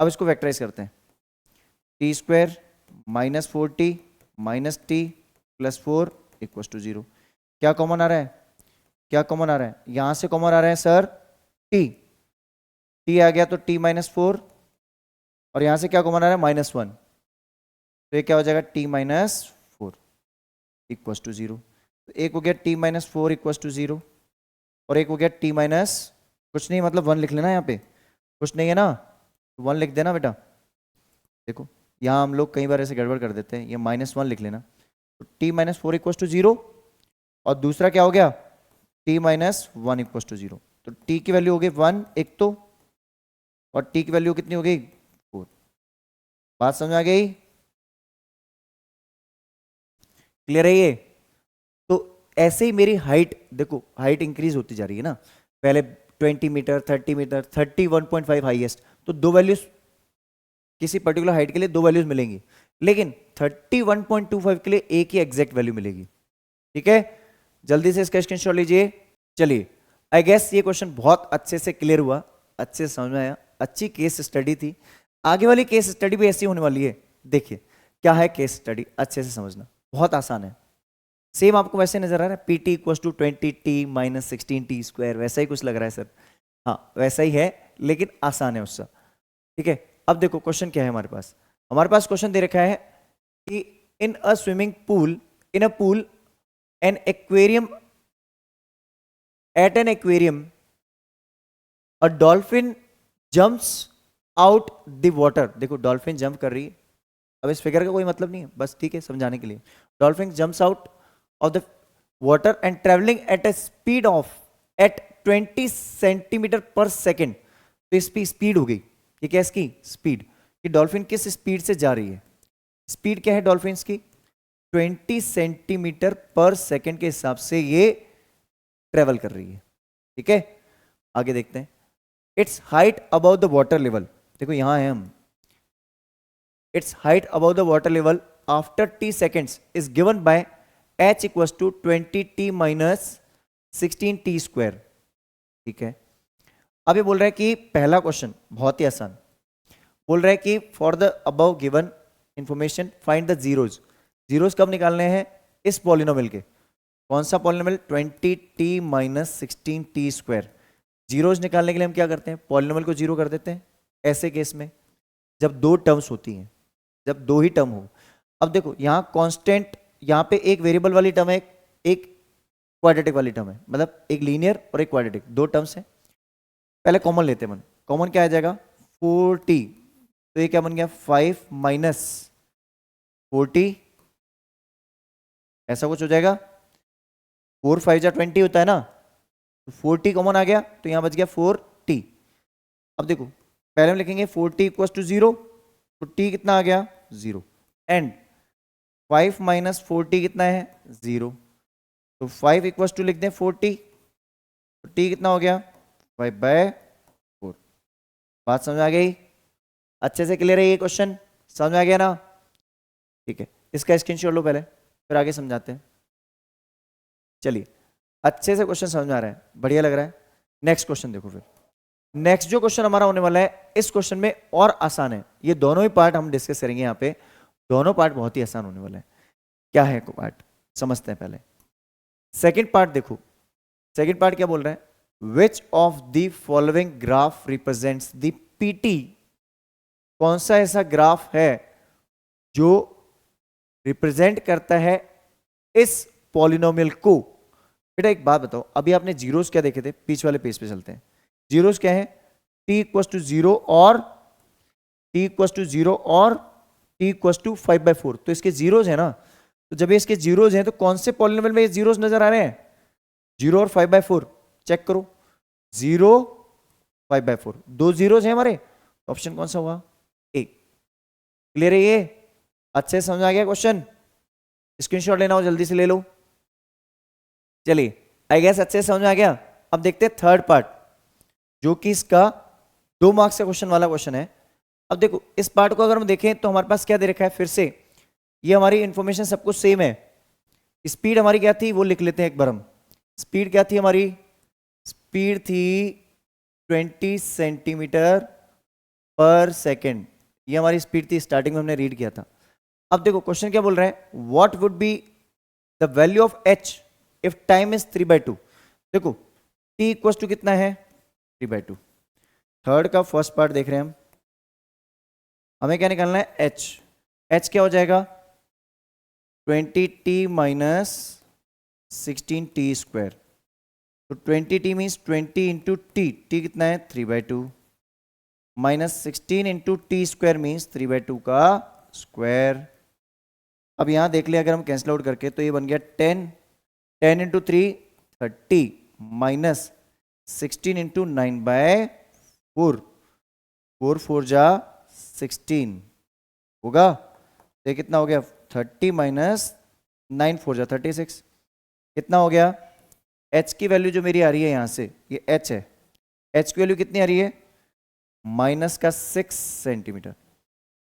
अब इसको वेक्टराइज करते हैं, t² minus 4t minus t plus 4 equal to 0। क्या कॉमन आ रहा है, क्या कॉमन आ रहा है, यहां से कॉमन आ रहा है सर t आ गया तो t माइनस 4, और यहां से क्या कॉमन आ रहा है -1, तो ये क्या हो जाएगा t माइनस 4 इक्वल टू 0। तो एक हो गया t माइनस 4 इक्वल टू 0, और एक हो गया t माइनस कुछ नहीं, मतलब 1 लिख लेना, यहाँ पे कुछ नहीं है ना, 1 लिख देना बेटा। देखो यहाँ हम लोग कई बार ऐसे गड़बड़ कर देते हैं, ये -1 लिख लेना, तो t माइनस 4 इक्वल टू 0, और दूसरा क्या हो गया t माइनस 1 इक्वल टू 0। तो t की वैल्यू हो गई 1 एक तो, और t की वैल्यू कितनी हो गई 4। बात समझ आ गई, क्लियर है ये। तो ऐसे ही मेरी हाइट देखो, हाइट इंक्रीज होती जा रही है ना, पहले 20 मीटर, 30 मीटर, 31.5 हाईएस्ट, तो दो वैल्यूज किसी पर्टिकुलर हाइट के लिए दो वैल्यूज मिलेंगी, लेकिन 31.25 के लिए एक ही एग्जैक्ट वैल्यू मिलेगी। ठीक है, जल्दी से इसका स्क्रीनशॉट लीजिए। चलिए, आई गेस ये क्वेश्चन बहुत अच्छे से क्लियर हुआ, अच्छे से समझ में आया, अच्छी केस स्टडी थी। आगे वाली केस स्टडी भी ऐसी होने वाली है। देखिए क्या है केस स्टडी, अच्छे से समझना, बहुत आसान है। सेम आपको वैसे नजर आ रहा है, PT equal to 20t minus 16t², वैसा ही कुछ लग रहा है सर, हाँ वैसा ही है, लेकिन आसान है उससे। ठीक है, अब देखो क्वेश्चन क्या है हमारे पास क्वेश्चन दे रखा है कि in a swimming pool, in a pool an aquarium, at an aquarium a dolphin jumps out the water. देखो डॉल्फिन जंप कर रही है, अब इस फिगर का कोई मतलब नहीं है, बस ठीक है समझाने के लिए। Dolphin jumps out of the water and travelling at a speed of at 20 centimetre per second. तो इसकी स्पीड हो गई, ये क्या इसकी स्पीड, कि डॉल्फिन किस स्पीड से जा रही है, स्पीड क्या है डॉल्फिन की 20 सेंटीमीटर पर सेकेंड के हिसाब से ये ट्रेवल कर रही है। ठीक है, आगे देखते हैं। It's height above the water level, देखो यहां है हम, it's height above the water level after t seconds is given by h equals to 20t minus 16t square. ठीक है, अब ये बोल रहा है कि पहला क्वेश्चन बहुत ही आसान बोल रहा है कि for the above given information find the zeros. Zeros कब निकालने हैं? इस पॉलिनोमियल के. कौन सा polynomial? 20t minus 16t square. Zeros निकालने के लिए हम क्या करते हैं? पॉलिनोमियल को जीरो कर देते हैं. ऐसे केस में जब दो टर्म्स होती हैं, जब दो ही टर्म हो. अब देखो यहाँ कांस्टेंट, यहाँ पे एक वेरिएबल वाली टर्म है, एक क्वाड्रेटिक वाली टर्म है, मतलब एक लीनियर और एक क्वाड्रेटिक, दो टर्म्स हैं. पहले कॉमन लेते हैं. कॉमन क्या आ जाएगा? 4t. तो ये क्या बन गया? 5 माइनस 40, ऐसा कुछ हो जाएगा. 4 5 जा 20 होता है ना, तो 4t कॉमन आ गया, तो यहां बच गया 4t. अब देखो पहले हम लिखेंगे 4t इक्वल टू 0, तो t कितना आ गया? 0. एंड 5 माइनस 4t कितना है? 0. तो 5 इक्वल टू लिख दें 4t, तो t कितना हो गया? 5/4. बात समझ आ गई? अच्छे से क्लियर है ये क्वेश्चन? समझ में आ गया ना? ठीक है, इसका स्क्रीनशॉट लो पहले, फिर आगे समझाते हैं. चलिए, अच्छे से क्वेश्चन समझ में आ रहा है, बढ़िया लग रहा है. नेक्स्ट क्वेश्चन देखो. फिर नेक्स्ट जो क्वेश्चन हमारा होने वाला है, इस क्वेश्चन में और आसान है. ये दोनों ही पार्ट हम डिस्कस करेंगे यहाँ पे, दोनों पार्ट बहुत ही आसान होने वाला है. क्या है पार्ट, समझते हैं पहले. सेकेंड पार्ट देखो. सेकेंड पार्ट क्या बोल रहा है? Which of the following graph represents the PT. कौन सा ऐसा ग्राफ है जो रिप्रेजेंट करता है इस पॉलिनोमियल को. बेटा एक बात बताओ, अभी आपने जीरोस क्या देखे थे? बीच वाले पेज पे चलते हैं. जीरोस क्या है? t इक्वल टू 0 और t इक्वल टू 0 और t इक्वल टू 5/4. तो इसके जीरोस है ना, तो जब ये इसके जीरोस हैं तो कौन से पॉलिनोमियल में ये जीरोस नजर आ रहे हैं? 0 और 5/4. चेक करो, 0 5/4, दो जीरोस हैं हमारे. ऑप्शन कौन सा हुआ? ए. क्लियर है ये? अच्छे समझ आ गया क्वेश्चन? स्क्रीनशॉट लेना हो जल्दी से ले लो. चलिए, आई गेस अच्छे से समझ में आ गया. अब देखते हैं थर्ड पार्ट, जो कि इसका 2 मार्क्स का क्वेश्चन वाला क्वेश्चन है. अब देखो इस पार्ट को अगर हम देखें तो हमारे पास क्या दे रखा है? फिर से ये हमारी इंफॉर्मेशन सब कुछ सेम है. स्पीड हमारी क्या थी वो लिख लेते हैं एक बार हम. स्पीड क्या थी हमारी? स्पीड थी 20 सेंटीमीटर पर सेकेंड. ये हमारी स्पीड थी, स्टार्टिंग में हमने रीड किया था. अब देखो क्वेश्चन क्या बोल रहे हैं? What would be the value of h if time is 3/2. देखो t इक्वल टू कितना है? 3/2. थर्ड का फर्स्ट पार्ट देख रहे हैं हम. हमें क्या निकालना है? h. h क्या हो जाएगा? 20t minus 16t square. तो 20t means 20 into T. T कितना है? 3/2 minus 16 into T square means 3/2 का स्क्वायर. अब यहां देख लिया, अगर हम कैंसिल आउट करके तो ये बन गया 10. 10 इंटू 3 30 माइनस 16 इंटू 9/4. 4 4 जा 16 होगा. तो ये कितना हो गया? 30 माइनस 9 4 जा 36. कितना हो गया? h की वैल्यू जो मेरी आ रही है यहां से, ये h है. h की वैल्यू कितनी आ रही है? माइनस का 6 सेंटीमीटर.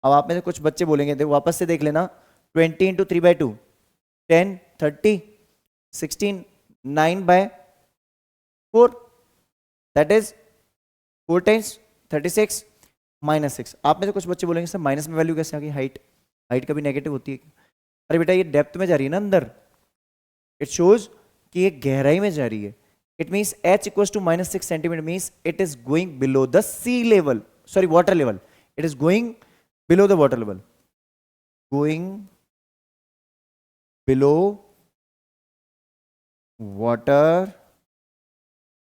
अब आप में से कुछ बच्चे बोलेंगे, देखो वापस से देख लेना. 20 into 3/2, 10 30 16 9/4, that is 4 times 36 minus 6. आप में से कुछ बच्चे बोलेंगे सर माइनस में वैल्यू कैसे आ गई? हाइट, हाइट कभी नेगेटिव होती है? अरे बेटा ये डेप्थ में जा रही है ना अंदर. इट शोज कि ये गहराई में जा रही है. It means h equal to -6 centimetre means it is going below the sea level, sorry water level. It is going below the water level, going below water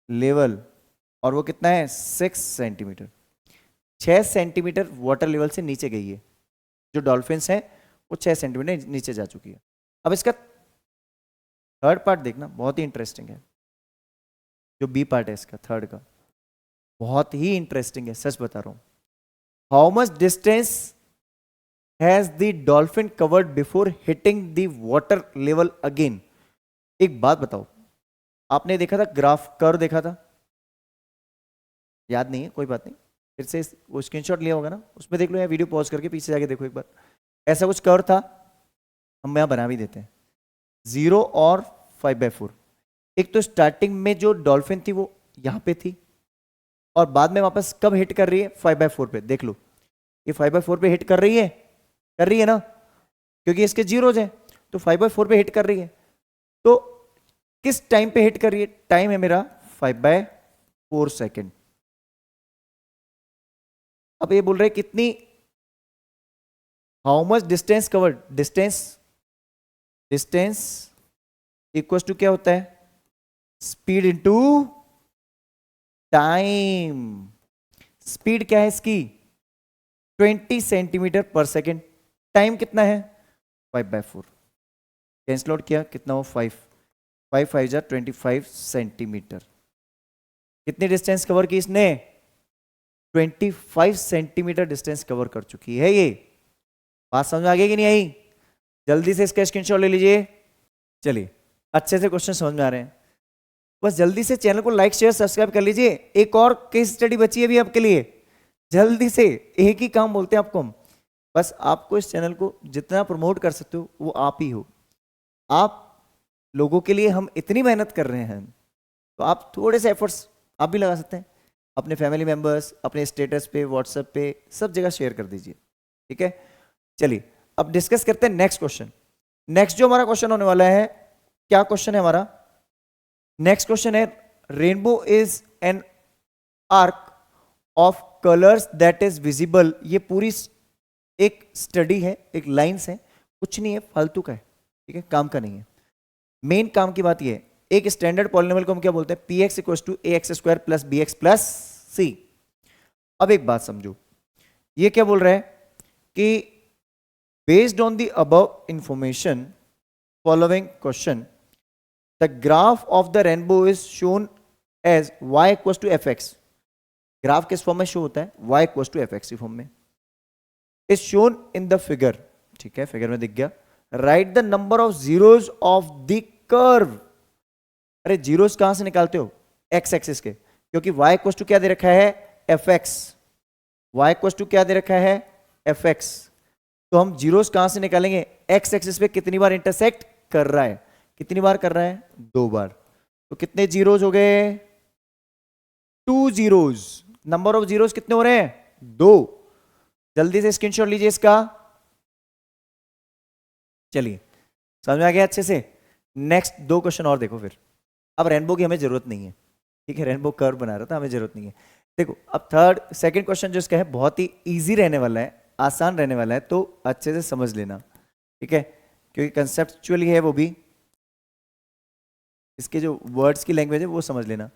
level. और वो कितना है? 6 सेंटीमीटर. 6 सेंटीमीटर वाटर लेवल से नीचे गई है. जो dolphins हैं वो 6 सेंटीमीटर नीचे जा चुकी है. अब इसका थर्ड पार्ट देखना, बहुत ही इंटरेस्टिंग है. जो बी पार्ट है इसका थर्ड का, बहुत ही इंटरेस्टिंग है, सच बता रहा हूं. How much distance has the dolphin covered before hitting the water level again. एक बात बताओ, आपने देखा था ग्राफ, कर्व देखा था? याद नहीं है? कोई बात नहीं, फिर से वो स्क्रीनशॉट लिया होगा ना, उसमें देख लो या वीडियो पॉज करके पीछे जाके देखो एक बार. ऐसा कुछ कर्व था, हम यहाँ बना भी देते हैं, 0 और 5/4। एक तो स्टार्टिंग में जो डॉल्फिन थी वो यहाँ पे थी, और बाद में वापस कब हिट कर रही है? 5/4 पे। देख लो, ये 5/4 पे हिट कर रही है ना, क्योंकि इसके जीरोज हैं, तो 5/4 पे हिट कर रही है। तो किस टाइम पे हिट कर रही है? टाइम है मेरा 5/4 सेकेंड। अब ये बोल रहे कितनी, how much distance covered, distance equal to क्या होता है? Speed into time. स्पीड क्या है इसकी? 20 सेंटीमीटर पर सेकेंड। टाइम कितना है? 5/4। कैंसिल आउट किया, कितना हो? 5 5 5 जा 25 सेंटीमीटर। कितनी डिस्टेंस कवर की इसने? 25 सेंटीमीटर डिस्टेंस कवर कर चुकी है ये। बात समझ में आ गई कि नहीं आई? जल्दी से इसका स्क्रीनशॉट ले लीजिए। चलिए, अच्छे से क्वेश्चन समझ में आ रहे हैं, बस जल्दी से चैनल को लाइक शेयर सब्सक्राइब कर लीजिए। एक और केस स्टडी बची है अभी आपके लिए, जल्दी से। एक ही काम बोलते हैं आपको हम, बस आपको इस चैनल को जितना प्रमोट कर सकते हो वो आप ही हो। आप लोगों के लिए हम इतनी मेहनत कर रहे हैं, तो आप थोड़े से एफर्ट्स आप भी लगा सकते हैं। अपने फैमिली मेंबर्स, अपने स्टेटस पे, व्हाट्सएप पे, सब जगह शेयर कर दीजिए, ठीक है। चलिए अब डिस्कस करते हैं नेक्स्ट क्वेश्चन। नेक्स्ट जो हमारा क्वेश्चन होने वाला है, क्या क्वेश्चन है हमारा? नेक्स्ट क्वेश्चन है, rainbow is an arc of colours that is visible. ये पूरी एक स्टडी है, एक लाइंस है, कुछ नहीं है, फालतू का है, ठीक है, काम का नहीं है। मेन काम की बात ये है, एक स्टैंडर्ड पॉलिनोमियल को हम क्या बोलते हैं? P X equal to A X square plus B X plus C. अब एक बात समझो, ये क्या बोल रहा है कि based on the above information following question the graph of the rainbow is shown as y equal to F X. Graph किस फॉर्म में शो होता है? y equal to F X की फॉर्म में। Is shown in the figure, ठीक है, figure में दिख गया। Write the number of zeros of the curve. अरे जीरोस कहां से निकालते हो? एक्स एक्सिस के, क्योंकि y इक्वल टू क्या दे रखा है? F X. y equal to क्या दे रखा है? F X. तो हम जीरोस कहां से निकालेंगे? एक्स एक्सिस पे कितनी बार इंटरसेक्ट कर रहा है? कितनी बार कर रहा है? 2 बार। तो कितने जीरोज हो गए? 2 जीरोज। नंबर ऑफ जीरोज कितने हो रहे हैं? 2। जल्दी से स्क्रीनशॉट लीजिए इसका। चलिए, समझ में आ गया अच्छे से? नेक्स्ट 2 क्वेश्चन और देखो फिर। अब रेनबो की हमें जरूरत नहीं है, ठीक है, रेनबो कर्व बना रहा था, हमें जरूरत नहीं है। देखो अब सेकंड क्वेश्चन जो इसका है बहुत ही इजी रहने वाला है, आसान रहने वाला है, तो अच्छे से समझ लेना, ठीक है, क्योंकि कंसेप्चुअली है वो भी, इसके जो वर्ड्स की लैंग्वेज है वो समझ लेना।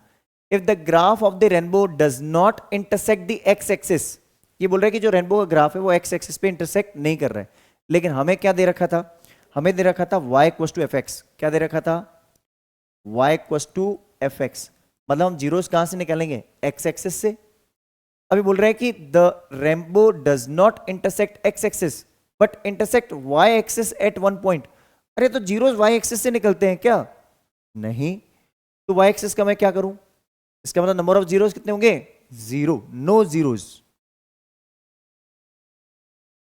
If the graph of the rainbow does not intersect the x axis, ये बोल रहा है कि जो रेनबो का ग्राफ है वो एक्स एक्सिस पे इंटरसेक्ट नहीं कर रहा है, लेकिन हमें क्या दे रखा था? हमें दे रखा था y equal to F X. क्या दे रखा था? y equal to F X. मतलब हम जीरोस कहां से निकालेंगे? एक्स एक्सिस से। अभी बोल रहे हैं कि the rainbow does not intersect x axis but intersect y axis at one point. अरे तो जीरोस y एक्सिस से निकलते हैं क्या? नहीं। तो y एक्सिस का मैं क्या करूं? इसका मतलब नंबर ऑफ जीरोस कितने होंगे? 0। No zeros,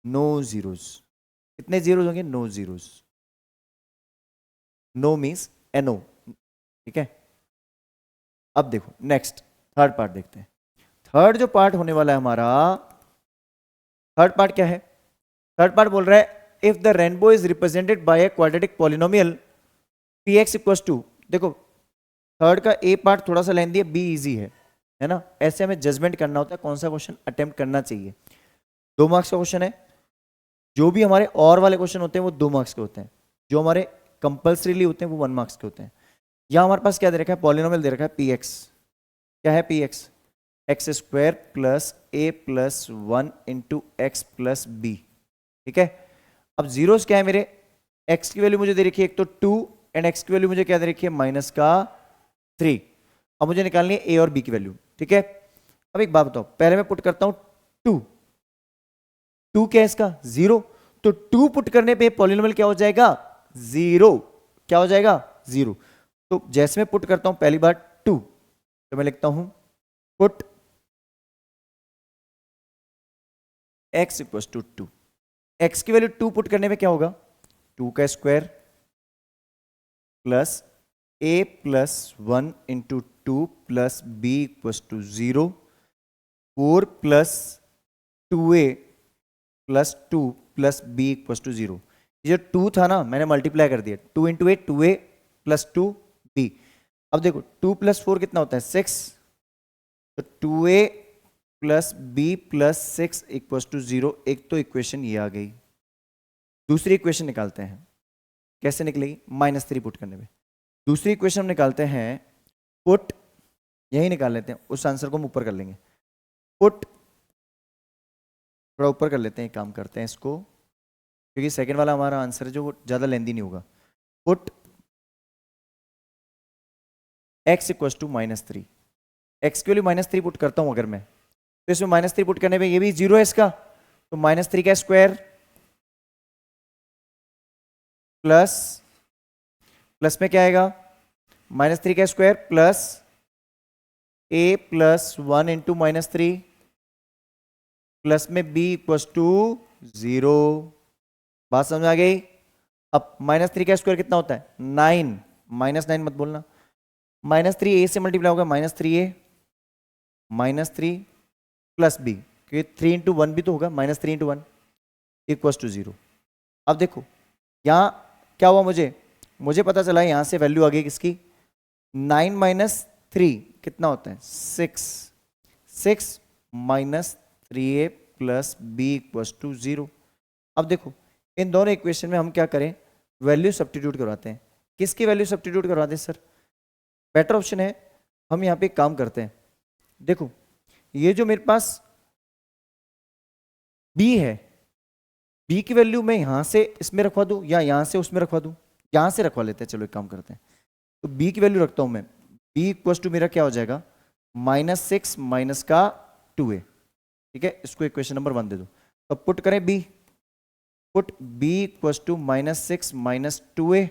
no zeros. कितने जीरोस होंगे? No zeros. No means NO, ठीक है। अब देखो नेक्स्ट थर्ड पार्ट देखते हैं। थर्ड जो पार्ट होने वाला है हमारा, थर्ड पार्ट क्या है? थर्ड पार्ट बोल रहा है if the rainbow is represented by a quadratic polynomial px equals to. देखो थर्ड का ए पार्ट थोड़ा सा लेंदी है, बी इजी है ना। ऐसे हमें जजमेंट करना होता है कौन सा क्वेश्चन अटेम्प्ट करना चाहिए। 2 मार्क्स का क्वेश्चन है। जो भी हमारे और वाले क्वेश्चन होते हैं वो 2 मार्क्स के होते हैं, जो हमारे कंपल्सरीली होते हैं वो 1 मार्क्स के होते हैं। यहां हमारे पास क्या दे रखा है? पॉलिनोमियल दे रखा है px। क्या है px? X square plus A plus 1 into X plus B, ठीक है। अब जीरोस क्या है मेरे? x की वैल्यू मुझे दे रखी है एक तो 2 एंड x की वैल्यू मुझे क्या दे रखी है? माइनस का 3। अब मुझे निकालनी है a और b की वैल्यू, ठीक है। अब एक बात बताओ, पहले मैं पुट करता हूं 2 क्या है इसका? 0। तो 2 पुट करने पे पॉलिनोमियल क्या हो जाएगा? 0। क्या हो जाएगा? 0। तो जैसे मैं पुट करता हूं पहली बार 2, तो मैं लिखता हूं put x equal to 2। X की वैल्यू 2 पुट करने पे क्या होगा? 2 का square plus a plus 1 into 2 plus b equals to 0, 4 plus 2a plus 2 plus b equals to 0। ये जो 2 था ना, मैंने मल्टीप्लाई कर दिया, 2 इंटू ए 2a प्लस 2b। अब देखो 2 प्लस 4 कितना होता है 6, तो 2a plus b plus 6 equals to 0। एक तो इक्वेशन ये आ गई। दूसरी इक्वेशन निकालते हैं, कैसे निकलेगी, -3 पुट करने पे। दूसरी इक्वेशन हम निकालते हैं, पुट, यही निकाल लेते हैं, उस आंसर को हम ऊपर कर लेंगे। पुट थोड़ा ऊपर कर लेते हैं, काम करते हैं इसको, क्योंकि सेकंड वाला हमारा आंसर है जो वो ज़्यादा लेंदी नहीं होगा। Put x equals to -3, x के लिए -3 पुट करता हूं अगर मैं, तो इसमें -3 पुट करने पे ये भी 0 है इसका, तो -3 का स्क्वायर प्लस में क्या आएगा, -3 का square plus a plus 1 into -3 plus में b इक्वल्स टू 0। बात समझ आ गई। अब -3 का स्क्वायर कितना होता है 9, -9 मत बोलना, -3 a से मल्टीप्लाई होगा, -3a -3 प्लस b, क्योंकि 3 इंटू 1 भी तो होगा, -3 इंटू 1 इक्वल्स टू 0। अब देखो यहां क्या हुआ, मुझे पता चला यहां से वैल्यू आ गई किसकी, 9 माइनस 3 कितना होता है 6 minus 3a plus b equals to 0। अब देखो इन दोनों इक्वेशन में हम क्या करें, वैल्यू सब्स्टिट्यूट करवाते हैं। किसकी वैल्यू सब्स्टिट्यूट करवाते हैं सर, बेटर ऑप्शन है, हम यहाँ पे एक काम करते हैं। देखो ये जो मेरे पास b है, b की वैल्यू मैं यहां से इसमें रखवा दूं या यहां से उसमें रखवा दूं, यहां से रखवा लेते हैं। चलो एक काम करते हैं, तो b की वैल्यू रखता हूं मैं, b इक्वल्स टू मेरा क्या हो जाएगा, -6 माइनस का 2a। ठीक है, इसको इक्वेशन नंबर 1 दे दो। तो पुट करें b, put b equals to -6 minus 2a,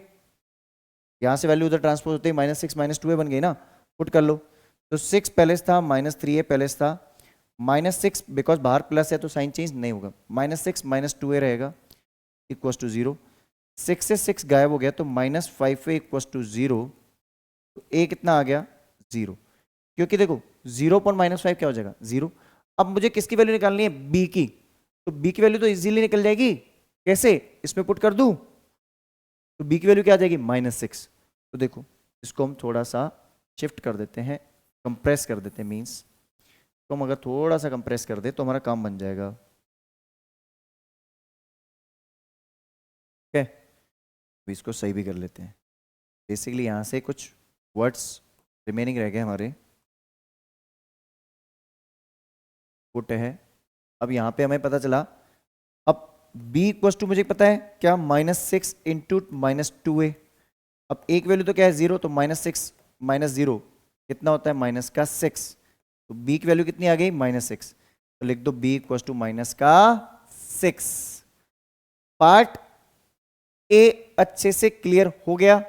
यहां से वैल्यू उधर ट्रांसपोज होते ही -6 माइनस 2a बन गई ना, पुट कर लो। तो 6 पहले था, -3a पहले था, -6 बिकॉज बाहर प्लस है तो साइन चेंज नहीं होगा, -6 माइनस 2a रहेगा इक्वल्स टू 0। 6 से 6 गायब हो गया तो -5a इक्वल्स टू 0, तो a कितना आ गया 0, क्योंकि देखो 0 पर -5 क्या हो जाएगा 0। अब मुझे किसकी वैल्यू निकालनी है, b की, तो b की वैल्यू तो इजीली निकल जाएगी, कैसे, इसमें पुट कर दूं, तो b की वैल्यू क्या आ जाएगी -6। तो देखो इसको हम थोड़ा सा शिफ्ट कर देते हैं, कंप्रेस कर देते हैं, मींस तो हम अगर थोड़ा सा कंप्रेस कर दे तो हमारा काम बन जाएगा। ठीक है, तो इसको सही भी कर लेते हैं। बेसिकली यहां से कुछ वर्ड्स रिमेनिंग रह गए हमारे, पुट है। अब यहाँ पे हमें पता चला, अब b इक्वल्स टू मुझे पता है क्या, -6 इंटू -2a। अब एक वैल्यू तो क्या है 0, तो -6 माइनस 0 कितना होता है -6, तो b की वैल्यू कितनी आ गई -6, तो लिख दो b equals to -6। Part A अच्छे से क्लियर हो गया,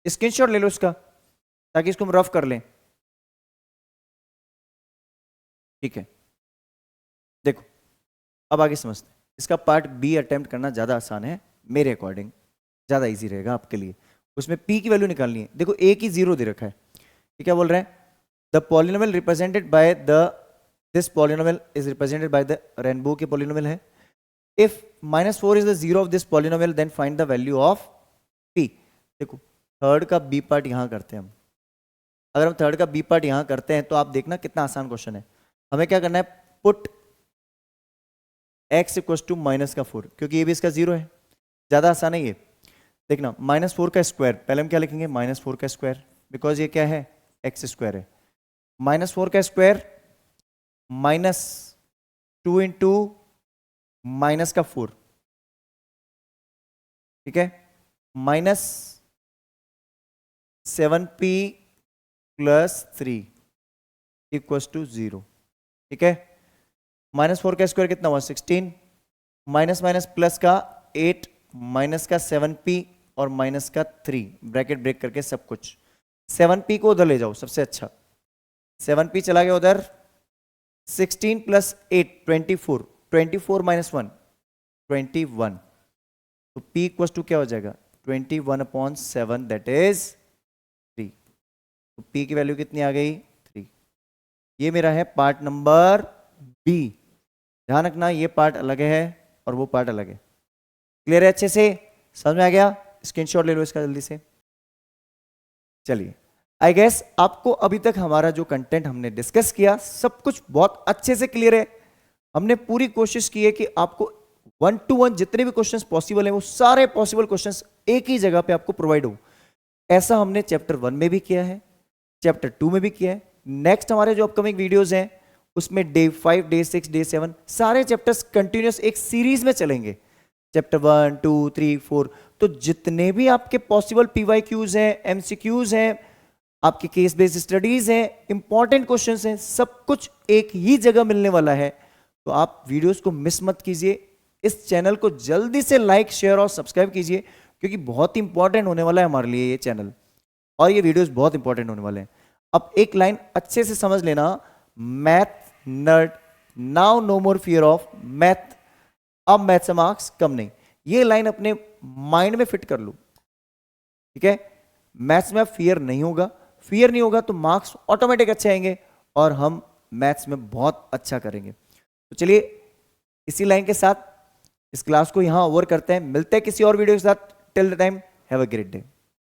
स्क्रीनशॉट ले लो इसका ताकि इसको हम रफ कर लें। ठीक है, देखो अब आगे समझते हैं। इसका पार्ट बी अटेम्प्ट करना ज़्यादा आसान है, मेरे अकॉर्डिंग ज़्यादा इजी रहेगा आपके लिए। उसमें p की वैल्यू निकालनी है। देखो a की 0 दे रखा है, ये क्या बोल रहे हैं, the polynomial represented by the, this polynomial is represented by the, rainbow के पॉलिनोमियल है। If -4 is the 0 of this polynomial then find the value of p। देखो थर्ड का b पार्ट यहां करते हैं हम, अगर हम थर्ड का b पार्ट यहां करते हैं तो आप देखना कितना आसान क्वेश्चन है। हमें क्या करना है, पुट x इक्वल्स टू -4, क्योंकि ये भी इसका 0 है, ज्यादा आसान है ये। देखना -4 का स्क्वायर, पहले हम क्या लिखेंगे -4 का स्क्वायर, बिकॉज ये क्या है x स्क्वायर है। -4 का स्क्वायर -2 इंटू -4, ठीक है, -7p प्लस 3 इक्वल्स टू 0। ठीक है, -4 का स्क्वायर कितना हुआ 16, माइनस माइनस प्लस का 8, माइनस का 7p और माइनस का 3, ब्रैकेट ब्रेक करके सब कुछ। 7p को उधर ले जाओ सबसे अच्छा, 7p चला गया उधर, 16 प्लस 8 24, 24 माइनस 1 21, तो P इक्वल टू क्या हो जाएगा 21/7 दैट इज 3। तो P की वैल्यू कितनी आ गई 3। ये मेरा है पार्ट नंबर बी। ध्यान रखना ये पार्ट अलग है और वो पार्ट अलग है। क्लियर है अच्छे से, समझ में आ गया? स्क्रीनशॉट ले लो इसका जल्दी से। चलिए आई गेस आपको अभी तक हमारा जो कंटेंट हमने डिस्कस किया सब कुछ बहुत अच्छे से क्लियर है। हमने पूरी कोशिश की है कि आपको 1 to 1 जितने भी क्वेश्चंस पॉसिबल हैं वो सारे पॉसिबल क्वेश्चंस एक ही जगह पे आपको प्रोवाइड हो। ऐसा हमने चैप्टर 1 में भी किया है, चैप्टर 2 में भी किया है। नेक्स्ट हमारे जो अपकमिंग वीडियोस हैं उसमें डे 5, डे 6, डे 7 सारे चैप्टर्स कंटिन्यूस एक सीरीज में चलेंगे। चैप्टर 1, 2, 3, 4 तो जितने भी आपके पॉसिबल PYQs हैं, MCQs हैं, आपके केस बेस्ड स्टडीज हैं, इंपॉर्टेंट क्वेश्चंस हैं, सब कुछ एक ही जगह मिलने वाला है। तो आप वीडियोस को मिस मत कीजिए। इस चैनल को जल्दी से लाइक, शेयर और सब्सक्राइब कीजिए क्योंकि बहुत ही इंपॉर्टेंट होने वाला है हमारे लिए ये चैनल और ये वीडियोस बहुत इंपॉर्टेंट होने वाले हैं। अब एक लाइन अच्छे से समझ लेना, math nerd now no more fear of math, अब मैथ से मार्क्स कम नहीं। ये लाइन अपने माइंड में फिट कर लो, ठीक है? मैथ्स में अब फियर नहीं होगा, फियर नहीं होगा तो मार्क्स ऑटोमेटिक अच्छे आएंगे और हम मैथ्स में बहुत अच्छा करेंगे। तो चलिए इसी लाइन के साथ इस क्लास को यहां ओवर करते हैं। मिलते हैं किसी और वीडियो के साथ। Till the time have a great day.